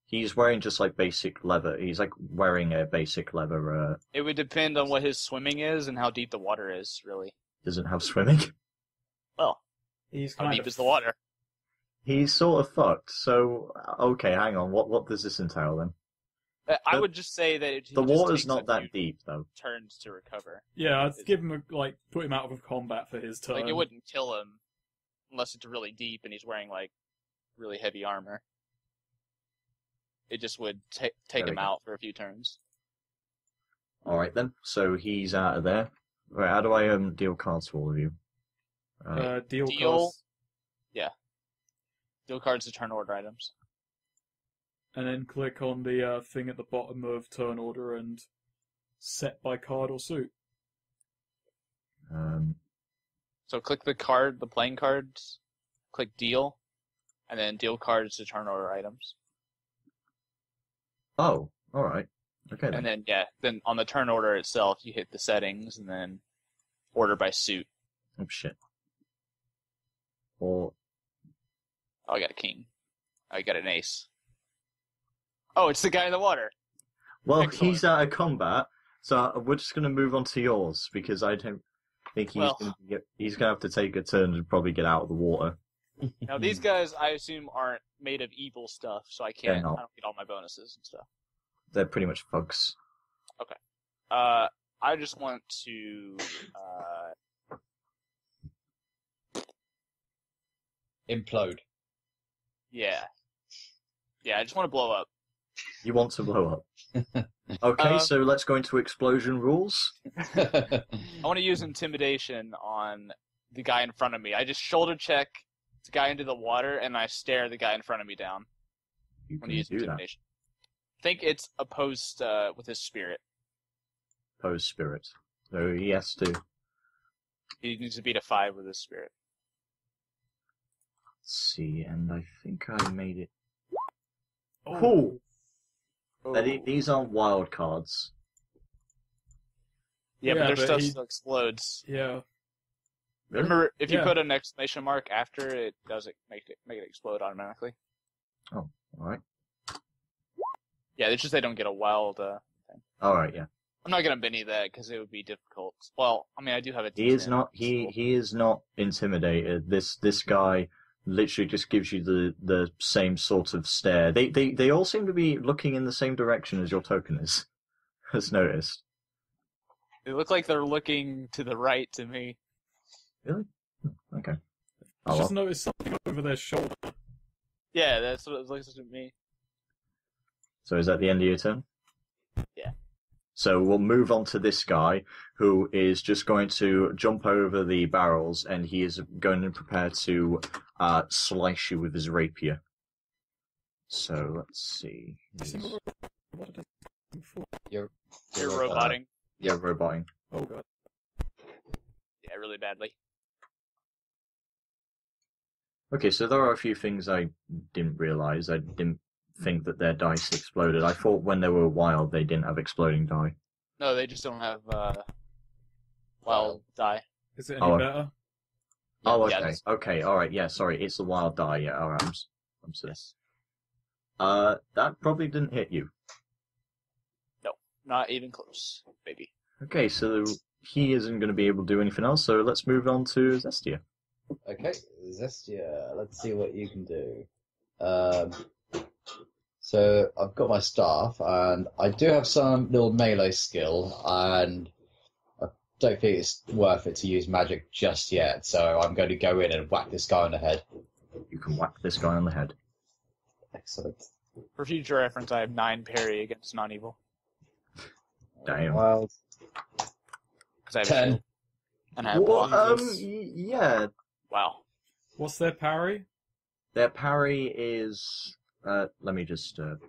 he's wearing just like basic leather. He's like wearing a basic leather. It would depend on what his swimming is and how deep the water is, really. Doesn't have swimming. Well, He's how kind deep of is the water? He's sort of fucked. So okay, hang on. What does this entail then? I The- would just say that it The just water's takes not a that few deep though. turns to recover. Yeah, I'd give him put him out of combat for his turn. Like it wouldn't kill him unless it's really deep and he's wearing like really heavy armor. It just would take There we him go. out for a few turns. All right then. So he's out of there. Right, how do I deal cards to all of you? Deal Deal. costs, Deal cards to turn order items. and then click on the thing at the bottom of turn order and set by card or suit. So click the card, the playing cards, click deal, and then deal cards to turn order items. Oh, all right. Okay then. And then then on the turn order itself, you hit the settings and then order by suit. Oh shit. Or Oh, I got a king. I got an ace. Oh, it's the guy in the water. well, Excellent. he's out of combat, so we're just gonna move on to yours because I don't think he's gonna have to take a turn to probably get out of the water. Now these guys, I assume, aren't made of evil stuff, so I can't. I not. don't get all my bonuses and stuff. They're pretty much thugs. I just want to. Implode. Yeah. I just want to blow up. You want to blow up. Okay, so let's go into explosion rules. I want to use intimidation on the guy in front of me. I just shoulder check the guy into the water, and I stare the guy in front of me down. You When can you use do that. intimidation. I think it's opposed with his spirit. Pose spirit. So he has to. He needs to beat a 5 with his spirit. Let's see, and I think I made it. Oh. Cool. Oh. These aren't wild cards. Yeah, Yeah, but their but stuff he- still explodes. Yeah. Really? Remember, if you Yeah. put an exclamation mark after it, does it make it explode automatically? All right. Yeah, it's just they don't get a wild. All right. Yeah. I'm not gonna Benny that because it would be difficult. Well, I mean, I do have a. He is D10, not. so- He is not intimidated. This guy literally just gives you the same sort of stare. They all seem to be looking in the same direction as your token is, has noticed. They look like they're looking to the right to me. Really? Okay. I Oh, just well. noticed something over their shoulder. Yeah, that's what it looks like to me. So is that the end of your turn? Yeah. So we'll move on to this guy who is just going to jump over the barrels and he is going to prepare to slice you with his rapier. So let's see. What did I do before? You're roboting. Yeah, roboting. Oh god. Yeah, really badly. Okay, so there are a few things I didn't realize. I didn't think that their dice exploded. I thought when they were wild they didn't have exploding die. No, they just don't have wild die. Is it any Oh, better? Oh, Yeah, okay. that's- Okay, alright, yeah, sorry, it's the wild die, yeah, alright, I'm sorry. Yes. That probably didn't hit you. Not even close, baby. Okay, so he isn't going to be able to do anything else, so let's move on to Zestia. Okay, Zestia, let's see what you can do. So I've got my staff, and I do have some little melee skill, and I don't think it's worth it to use magic just yet, so I'm going to go in and whack this guy on the head. You can whack this guy on the head. Excellent. For future reference, I have 9 parry against non-evil. Damn. Wild. Because I have 10. shield. And I have Well, block. yeah, Wow. What's their parry? their parry is, let me just, damn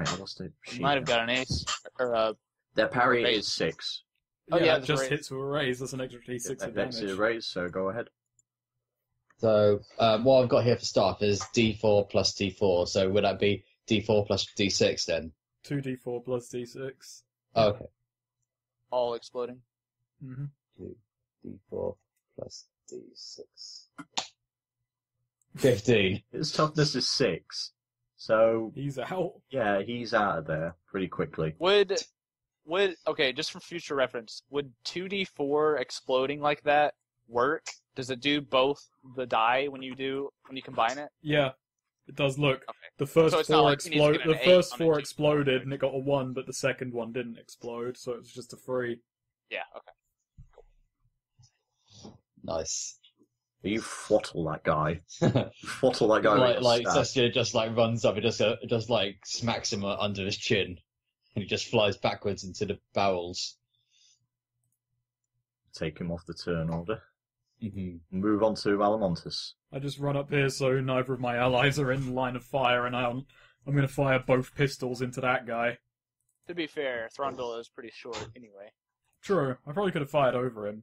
it, I lost it. You might have got an ace. Or Their parry raise. is 6. Oh, yeah, it that's just right. hits with a raise. That's an extra D6 of That's damage. a raise, so go ahead. So what I've got here for staff is D4 plus D4, so would that be D4 plus D6 then? 2d4 plus d6. Okay. all exploding. Mm-hmm. 2d4 plus d6. 15. His toughness is 6, so He's out. yeah, he's out of there pretty quickly. Would okay, just for future reference, would 2d4 exploding like that work? Does it do both the die when you combine it? Yeah, it does look. Okay. The first So it's not four like he needs to explode. get an The 8 first on a 4 D4. exploded, and it got a 1, but the second one didn't explode, so it was just a 3. Yeah, okay. Nice. You throttle that guy. Throttle that guy. with like your staff. Saskia just like runs up and just like smacks him under his chin, and he just flies backwards into the barrels. Take him off the turn order. Mm-hmm. Move on to Alamontis. I just run up here so neither of my allies are in line of fire, and I'm going to fire both pistols into that guy. To be fair, Thrundle is pretty short anyway. True, I probably could have fired over him,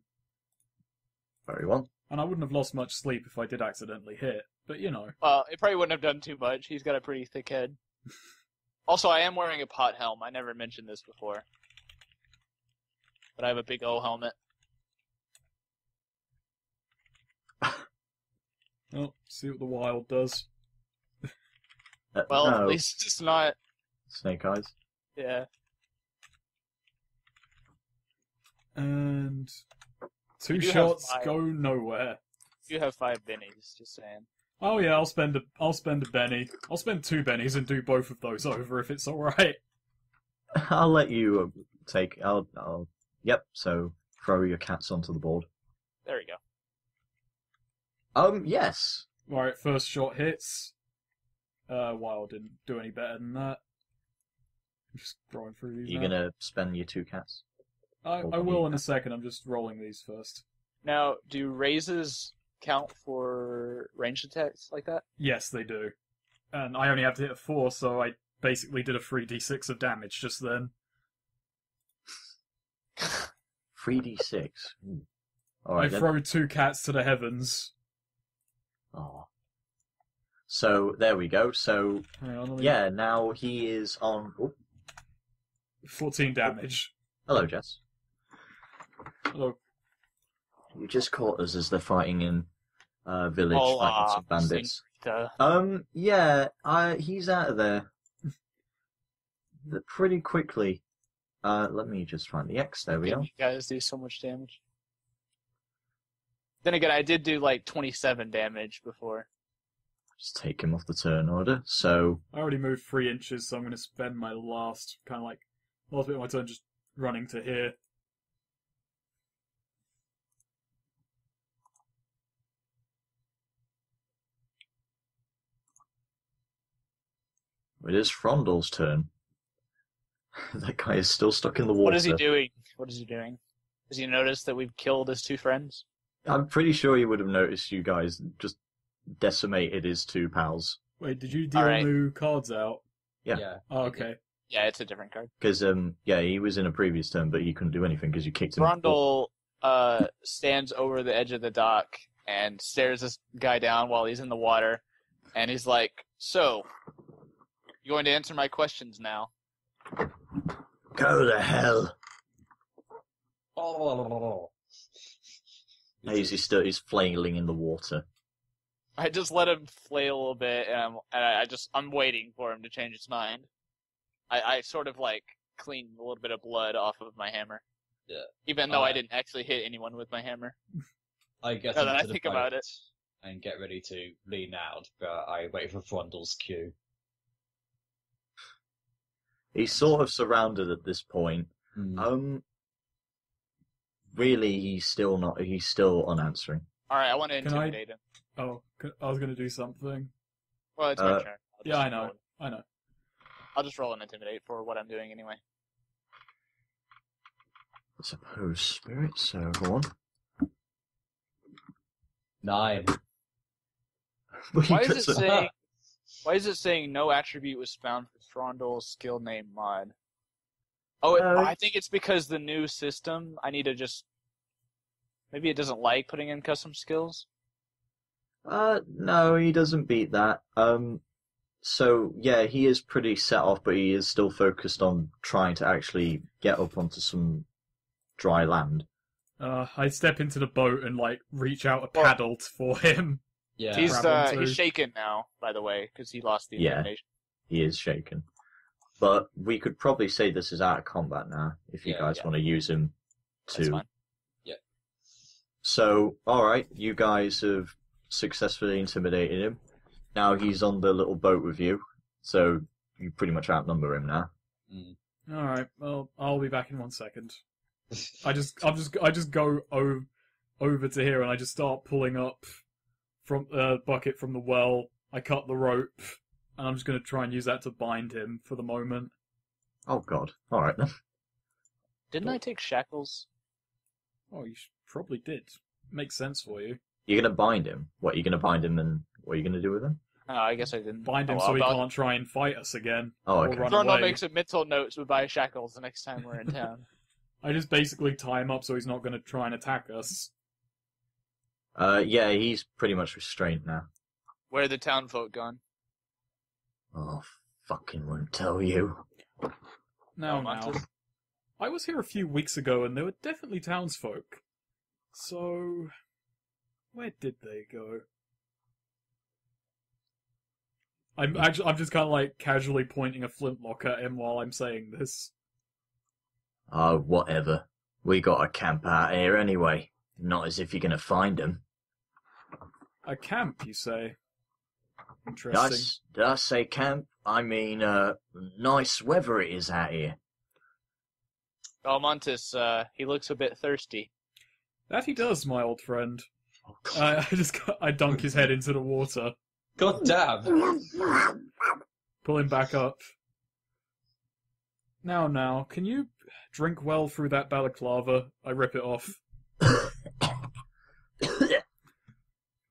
Very well. and I wouldn't have lost much sleep if I did accidentally hit. But you know, Well, it probably wouldn't have done too much. He's got a pretty thick head. Also, I am wearing a pot helm. I never mentioned this before. But I have a big O helmet. well, see what the wild does. Well, no. at least it's not... Snake Eyes. Yeah. And 2 You have shots 5. go nowhere. You have 5 bennies, just saying. Oh yeah, I'll spend a Benny. I'll spend 2 Bennies and do both of those over if it's alright. I'll let you take. Yep. So throw your cats onto the board. There we go. Yes. Alright, first shot hits. Wild didn't do any better than that. I'm just throwing through these. You're now. gonna spend your 2 cats. I will in a second, I'm just rolling these first. Now, do raises count for ranged attacks like that? Yes, they do. And I only have to hit a 4, so I basically did a 3d6 of damage just then. 3d6. All I right. Then. throw 2 cats to the heavens. Oh. So there we go. So Hang on, let me- yeah, now he is on. Oh, 14 damage. hello, Jess. Hello. You just caught us as they're fighting in village, Oh, fighting some bandits. Senorita. Yeah, he's out of there. Pretty quickly. Let me just find the X. There we are. You guys do so much damage. Then again, I did do like 27 damage before. Just take him off the turn order. So, I already moved 3 inches, so I'm going to spend my last bit of my turn just running to here. it is Frondal's turn. That guy is still stuck in the water. What is he doing? Has he noticed that we've killed his 2 friends? I'm pretty sure he would have noticed you guys just decimated his 2 pals. Wait, did you deal Alright. new cards out? Yeah. Oh, okay. Yeah, it's a different card. Because, he was in a previous turn, but he couldn't do anything because you kicked him. Brundle stands over the edge of the dock and stares this guy down while he's in the water, and he's like, "So, you going to answer my questions now?" Go to hell. Oh. He's flailing in the water. I just let him flail a little bit, and I'm waiting for him to change his mind. I sort of like cleaned a little bit of blood off of my hammer. Yeah. Even though I didn't actually hit anyone with my hammer. I get Now that I into the think boat about it. and get ready to lean out, but I wait for Frondal's cue. He's sort of surrounded at this point. Really, he's still unanswering. Alright, I want to Can I- intimidate him. Oh, I was going to do something. Well, it's my turn. I'll Yeah, just I know. roll- I know. I'll just roll and intimidate for what I'm doing anyway. I suppose spirit, so go on. 9. Why is it saying no attribute was found for Frondal's skill name mod? Oh, I think it's because the new system, I need to just... Maybe it doesn't like putting in custom skills? No, he doesn't beat that. So, yeah, he is pretty set off, but he is still focused on trying to actually get up onto some dry land. I step into the boat and reach out a paddle for him. Yeah. He's Grab him too. he's shaken now, by the way, because he lost the Yeah. elimination. He is shaken. But we could probably say this is out of combat now, if you guys want to use him That's to... fine. So, alright, you guys have successfully intimidated him. Now he's on the little boat with you, so you pretty much outnumber him now. Alright, well, I'll be back in 1 second. I just go over to here and I just start pulling up from bucket from the well. I cut the rope, and I'm just going to try and use that to bind him for the moment. Oh god. Alright then. Didn't I take shackles? Oh, you probably did. Makes sense for you. You're gonna bind him? What, you're gonna bind him and what are you gonna do with him? Oh, I guess I didn't. Bind him so he can't try and fight us again. Oh, or okay. run Brundle away. makes a mental note to buy shackles the next time we're in town. I just basically tie him up so he's not going to try and attack us. Yeah, he's pretty much restrained now. Where are the town folk gone? Oh, fucking won't tell you. Now. Montes? I was here a few weeks ago and there were definitely townsfolk. So, where did they go? I'm just kind of casually pointing a flintlock at him while I'm saying this. Oh, whatever. We got a camp out here anyway. Not as if you're gonna find him. A camp, you say? Interesting. Did I say camp? I mean, nice weather it is out here. Oh, Montes, he looks a bit thirsty. That he does, my old friend. I dunk his head into the water, God damn! pull him back up. Now, can you drink well through that balaclava? I rip it off.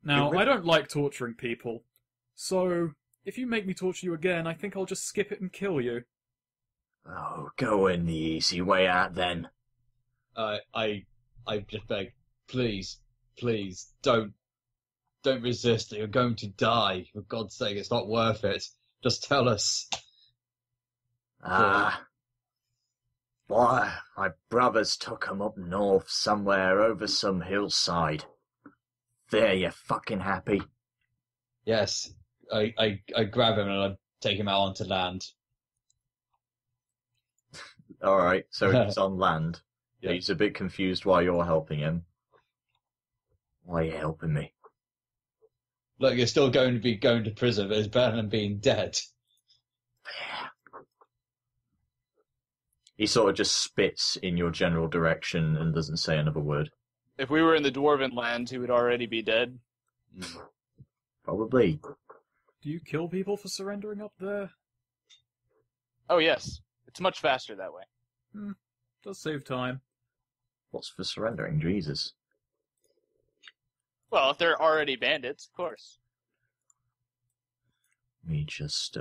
Now, I don't like torturing people, so if you make me torture you again, I think I'll just skip it and kill you. Oh, go in the easy way out then. I just beg, please, don't resist. You're going to die. For God's sake, it's not worth it. Just tell us. Why, my brothers took 'em up north somewhere over some hillside. There, you fucking happy? Yes. I grab him and I take him out onto land. Alright, so he's on land. Yeah. He's a bit confused why you're helping him. Why are you helping me? Look, you're still going to be going to prison, but it's better than being dead. He sort of just spits in your general direction and doesn't say another word. If we were in the Dwarven lands, he would already be dead. Probably. Do you kill people for surrendering up there? Oh, yes. It's much faster that way. Does save time. What's for surrendering? Jesus. Well, if they're already bandits, of course. Let me just...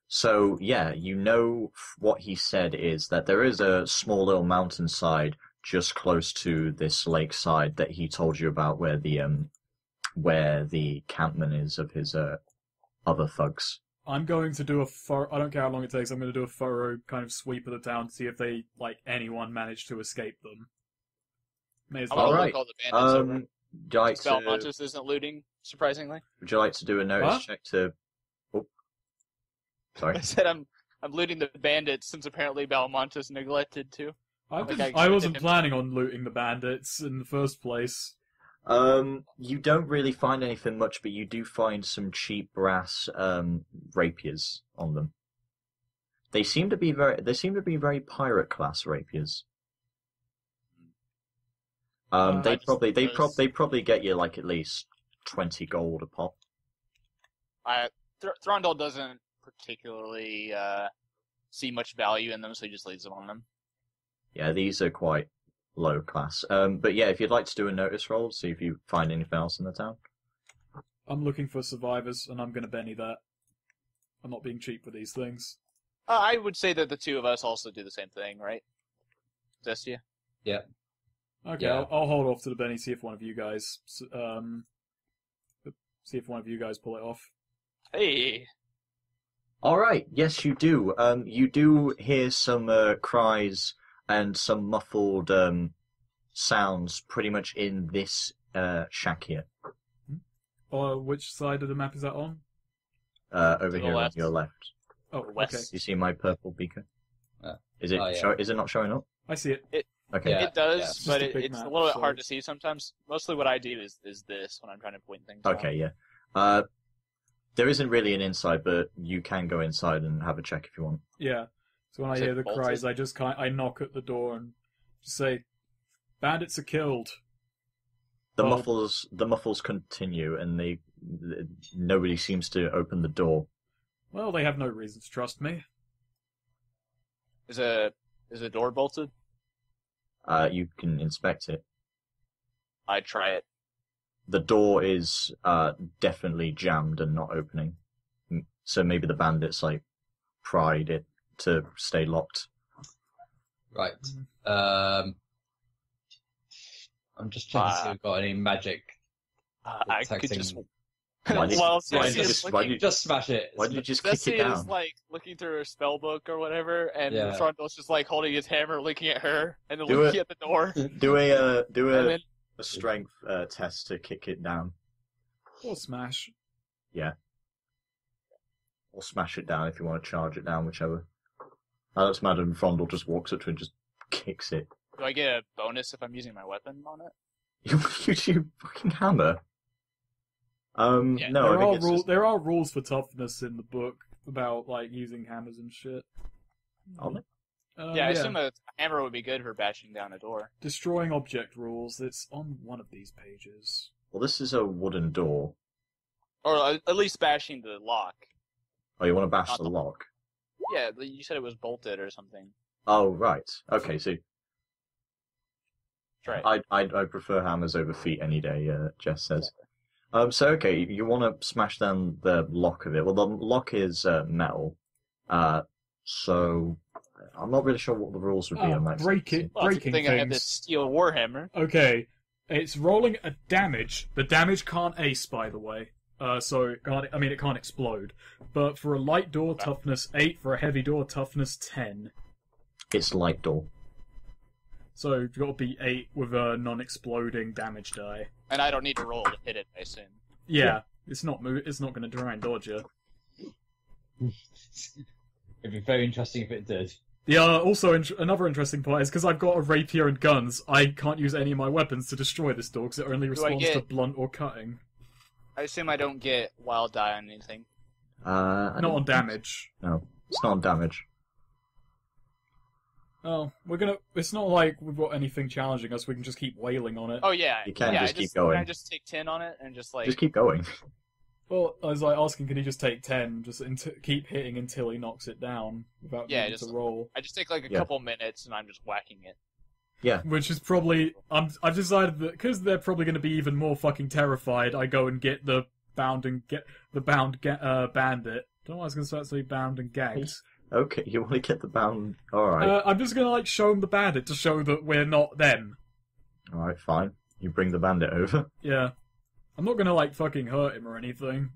So, yeah, you know what he said is that there is a small little mountainside just close to this lakeside that he told you about where the campman is of his other thugs. I'm going to do a I don't care how long it takes, I'm going to do a thorough kind of sweep of the town to see if they, anyone managed to escape them. May as I'm well. gonna Alright. look all the bandits over. Would you like to, Belmontis isn't looting, surprisingly. would you like to do a notice What? check to... Oh. Sorry. I said I'm looting the bandits since apparently Belmontis neglected to. I wasn't planning on looting the bandits in the first place. You don't really find anything much, but you do find some cheap brass rapiers on them. They seem to be very pirate class rapiers. They probably get you like at least 20 gold a pop. Throndell doesn't particularly see much value in them, so he just leaves them on them. Yeah, these are quite low class. But yeah, if you'd like to do a notice roll, see if you find anything else in the town. I'm looking for survivors, and I'm going to Benny that. I'm not being cheap with these things. I would say that the two of us also do the same thing, right? Zestia? Yeah. Okay, Yeah. I'll hold off to the Benny, see if one of you guys pull it off. Hey! Alright, yes you do. You do hear some cries and some muffled sounds pretty much in this shack here. Which side of the map is that on? Over the here on left. your left. Oh, West. okay. You see my purple beacon? Oh, Is it yeah. is it not showing up? I see it. Okay. Yeah. It does, It's but just a big it's a map, little bit so- hard to see sometimes. Mostly what I do is this when I'm trying to point things out. Okay, yeah. There isn't really an inside, but you can go inside and have a check if you want. Yeah. So when I Is it hear the bolted? cries, I knock at the door and just say, "Bandits are killed." The Oh. muffles continue, and nobody seems to open the door. Well, they have no reason to trust me. Is the door bolted? You can inspect it. I try it. The door is definitely jammed and not opening. So maybe the bandits pried it to stay locked. Right. I'm just checking to see if we've got any magic. I could just. Why did- While why Zestia did- is why looking- did- Just smash it. Why did you just kick it Zestia down? is looking through her spell book or whatever, and Yeah. Throndell's just holding his hammer, looking at her, and then Do looking it. at the door. Do a And then a strength test to kick it down, Or smash. or smash it down if you want to charge it down, whichever. Alex Madam Frondel just walks up to it and just kicks it. do I get a bonus if I'm using my weapon on it? You fucking hammer. Yeah, No, I think it's just... There are rules for toughness in the book about using hammers and shit. Are there? Yeah, I assume a hammer would be good for bashing down a door. Destroying object rules. It's on one of these pages. Well, this is a wooden door. Or at least bashing the lock. Oh, you want to bash Not the the- lock? Yeah, you said it was bolted or something. Oh, right. Okay, so That's right. I prefer hammers over feet any day, Jess says. So, okay, you want to smash down the lock of it. Well, the lock is metal. So, I'm not really sure what the rules would be on that. Breaking Well, it's a good thing I have this things. steel warhammer. Okay, it's rolling a damage. The damage can't ace, by the way. So it can't explode. But for a light door, toughness 8. For a heavy door, toughness 10. It's light door. So you've got to be 8 with a non-exploding damage die. And I don't need to roll to hit it, I assume. Yeah. It's not going to try and dodge you. It'd be very interesting if it did. Also, another interesting part is because I've got a rapier and guns, I can't use any of my weapons to destroy this door because it only responds to blunt or cutting. I assume I don't get wild die on anything. Not on damage. No, it's not on damage. Oh, it's not like we've got anything challenging us, we can just keep wailing on it. Oh, yeah. You can just keep going. Can I just take 10 on it and just, like... Just keep going. Well, I was like asking, can he just take 10, just keep hitting until he knocks it down without needing to roll? I just take like a couple minutes and I'm just whacking it. Yeah. Which is probably... I've decided that, because they're probably going to be even more fucking terrified, I go and get the bound bandit. Don't know why I was going to start saying bound and gagged. Okay, you want to get the bound... Alright. I'm just going to, like, show him the bandit to show that we're not them. Alright, fine. You bring the bandit over. Yeah. I'm not going to, like, fucking hurt him or anything.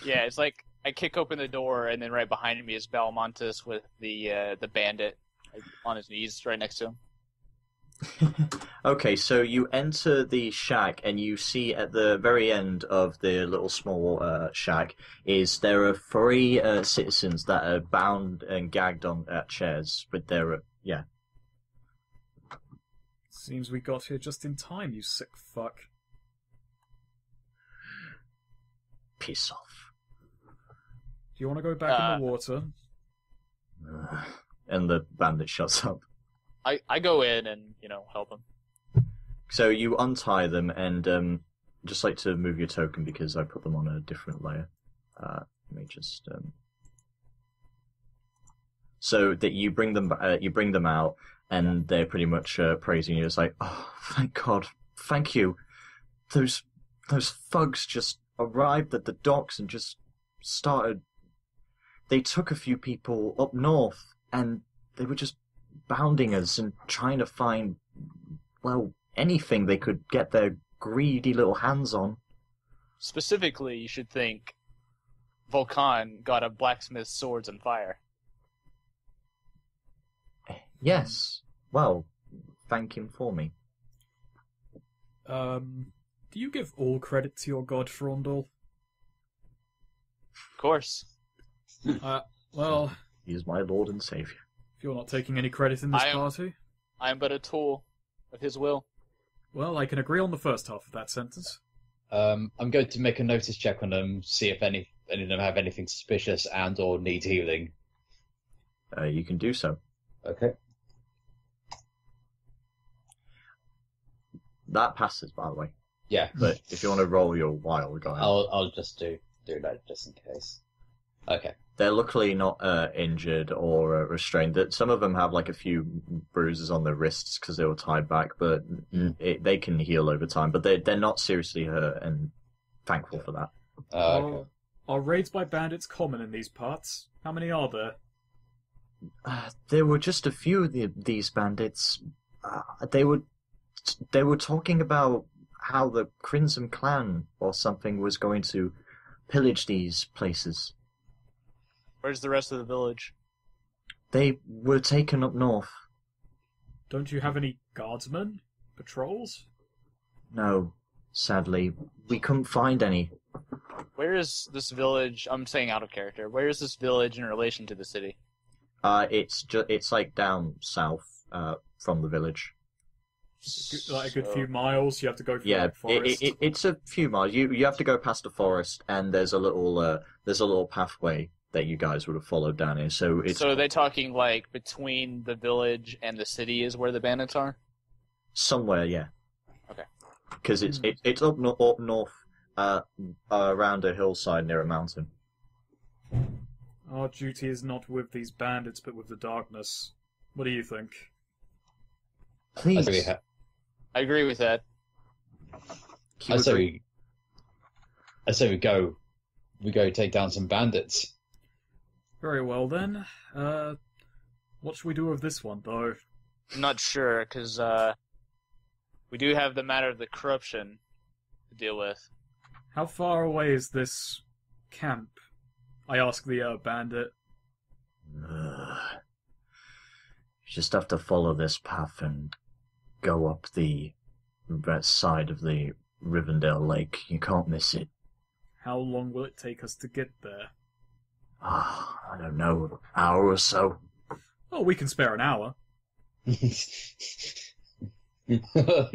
Yeah, it's like, I kick open the door, and then right behind me is Balmontis with the bandit on his knees right next to him. Okay, so you enter the shack and you see at the very end of the little small shack there are 3 citizens that are bound and gagged on chairs with their Seems we got here just in time, you sick fuck. Piss off. Do you want to go back in the water? And the bandit shuts up. I go in and, help him. So you untie them and just like to move your token because I put them on a different layer. Let me just so that you bring them out and they're pretty much praising you. It's like, oh, thank God, thank you. Those thugs just arrived at the docks and just started. They took a few people up north and they were just bounding us and trying to find, well, anything they could get their greedy little hands on. Specifically, you should think Volcan got a blacksmith's swords and fire. Yes. Well, thank him for me. Do you give all credit to your god, Frondel? Of course. Well... He is my lord and savior. If you're not taking any credit in this party... I am but a tool of his will. Well, I can agree on the first half of that sentence. I'm going to make a notice check on them, see if any of them have anything suspicious and or need healing. You can do so. Okay. That passes, by the way. Yeah. But if you want to roll your wild, go ahead. I'll just do that just in case. Okay. They're luckily not injured or restrained. That some of them have like a few bruises on their wrists because they were tied back, but they can heal over time. But they're not seriously hurt, and thankful for that. Okay. Are raids by bandits common in these parts? How many are there? There were just a few of these bandits. They were talking about how the Crimson Clan or something was going to pillage these places. Where's the rest of the village? They were taken up north. Don't you have any guardsmen? Patrols? No, sadly. We couldn't find any. Where is this village? I'm saying out of character. Where is this village in relation to the city? It's like down south from the village. Like a good few miles. You have to go through the forest. It's a few miles. You have to go past the forest, and there's a little pathway that you guys would have followed down here. So are they talking like between the village and the city is where the bandits are? Somewhere, yeah. Okay. Because it's up north, around a hillside near a mountain. Our duty is not with these bandits, but with the darkness. What do you think? Please. I agree with that. I say we go take down some bandits. Very well then. What should we do with this one, though? I'm not sure, because we do have the matter of the corruption to deal with. How far away is this camp? I ask the bandit. You just have to follow this path and go up the side of the Rivendell Lake. You can't miss it. How long will it take us to get there? I don't know, an hour or so. Oh, we can spare an hour.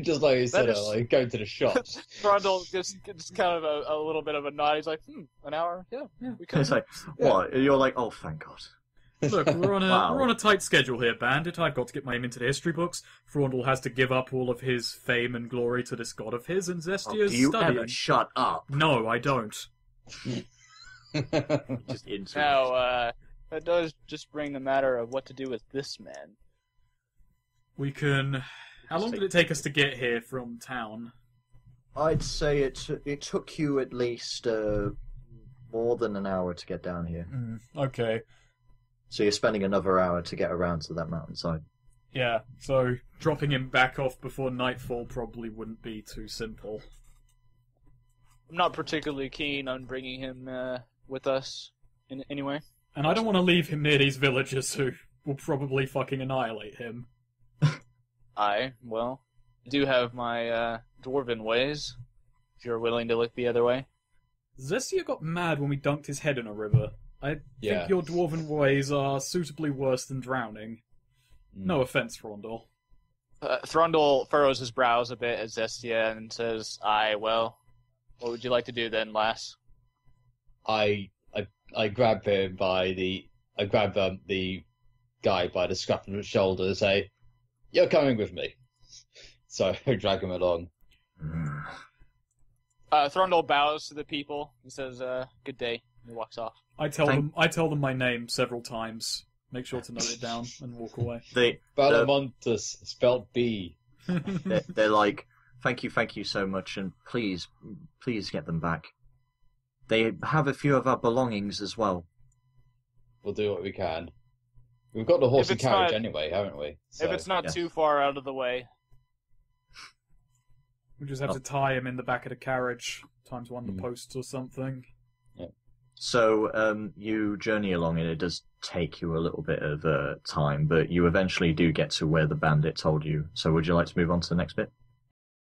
Just like you said, is- like going to the shops. Grundle just kind of a little bit of a nod. He's like, an hour? Yeah, we can. It's like, what? You're like, oh, thank God. Look, we're on a Wow. we're on a tight schedule here, Bandit. I've got to get my name into the history books. Frondel has to give up all of his fame and glory to this god of his, and Oh, Zestia's do you studying. ever shut up? No, I don't. Just into Now, that does just bring the matter of what to do with this man. We can. How long did it take us to get here from town? I'd say it took you at least more than an hour to get down here. Okay. So you're spending another hour to get around to that mountainside. Yeah, so dropping him back off before nightfall probably wouldn't be too simple. I'm not particularly keen on bringing him with us in any way. And I don't want to leave him near these villagers who will probably fucking annihilate him. I do have my dwarven ways, if you're willing to look the other way. Zestia got mad when we dunked his head in a river. I think your dwarven ways are suitably worse than drowning. No offense, Frondel. Thrundle furrows his brows a bit at Zestia and says, what would you like to do then, lass? I grab him I grab the guy by the scruff of his shoulder and say, "You're coming with me." So I drag him along. Thrundle bows to the people. He says, "Good day." And he walks off. I tell them my name several times. Make sure to note it down and walk away. Balamontus, spelled B. They're like, thank you so much, and please get them back. They have a few of our belongings as well. We'll do what we can. We've got the horse and it's carriage not- anyway, haven't we? So, If it's not yeah. too far out of the way. We just have to tie him in the back of the carriage, times one the posts or something. So you journey along, and it does take you a little bit of time, but you eventually do get to where the bandit told you. So would you like to move on to the next bit?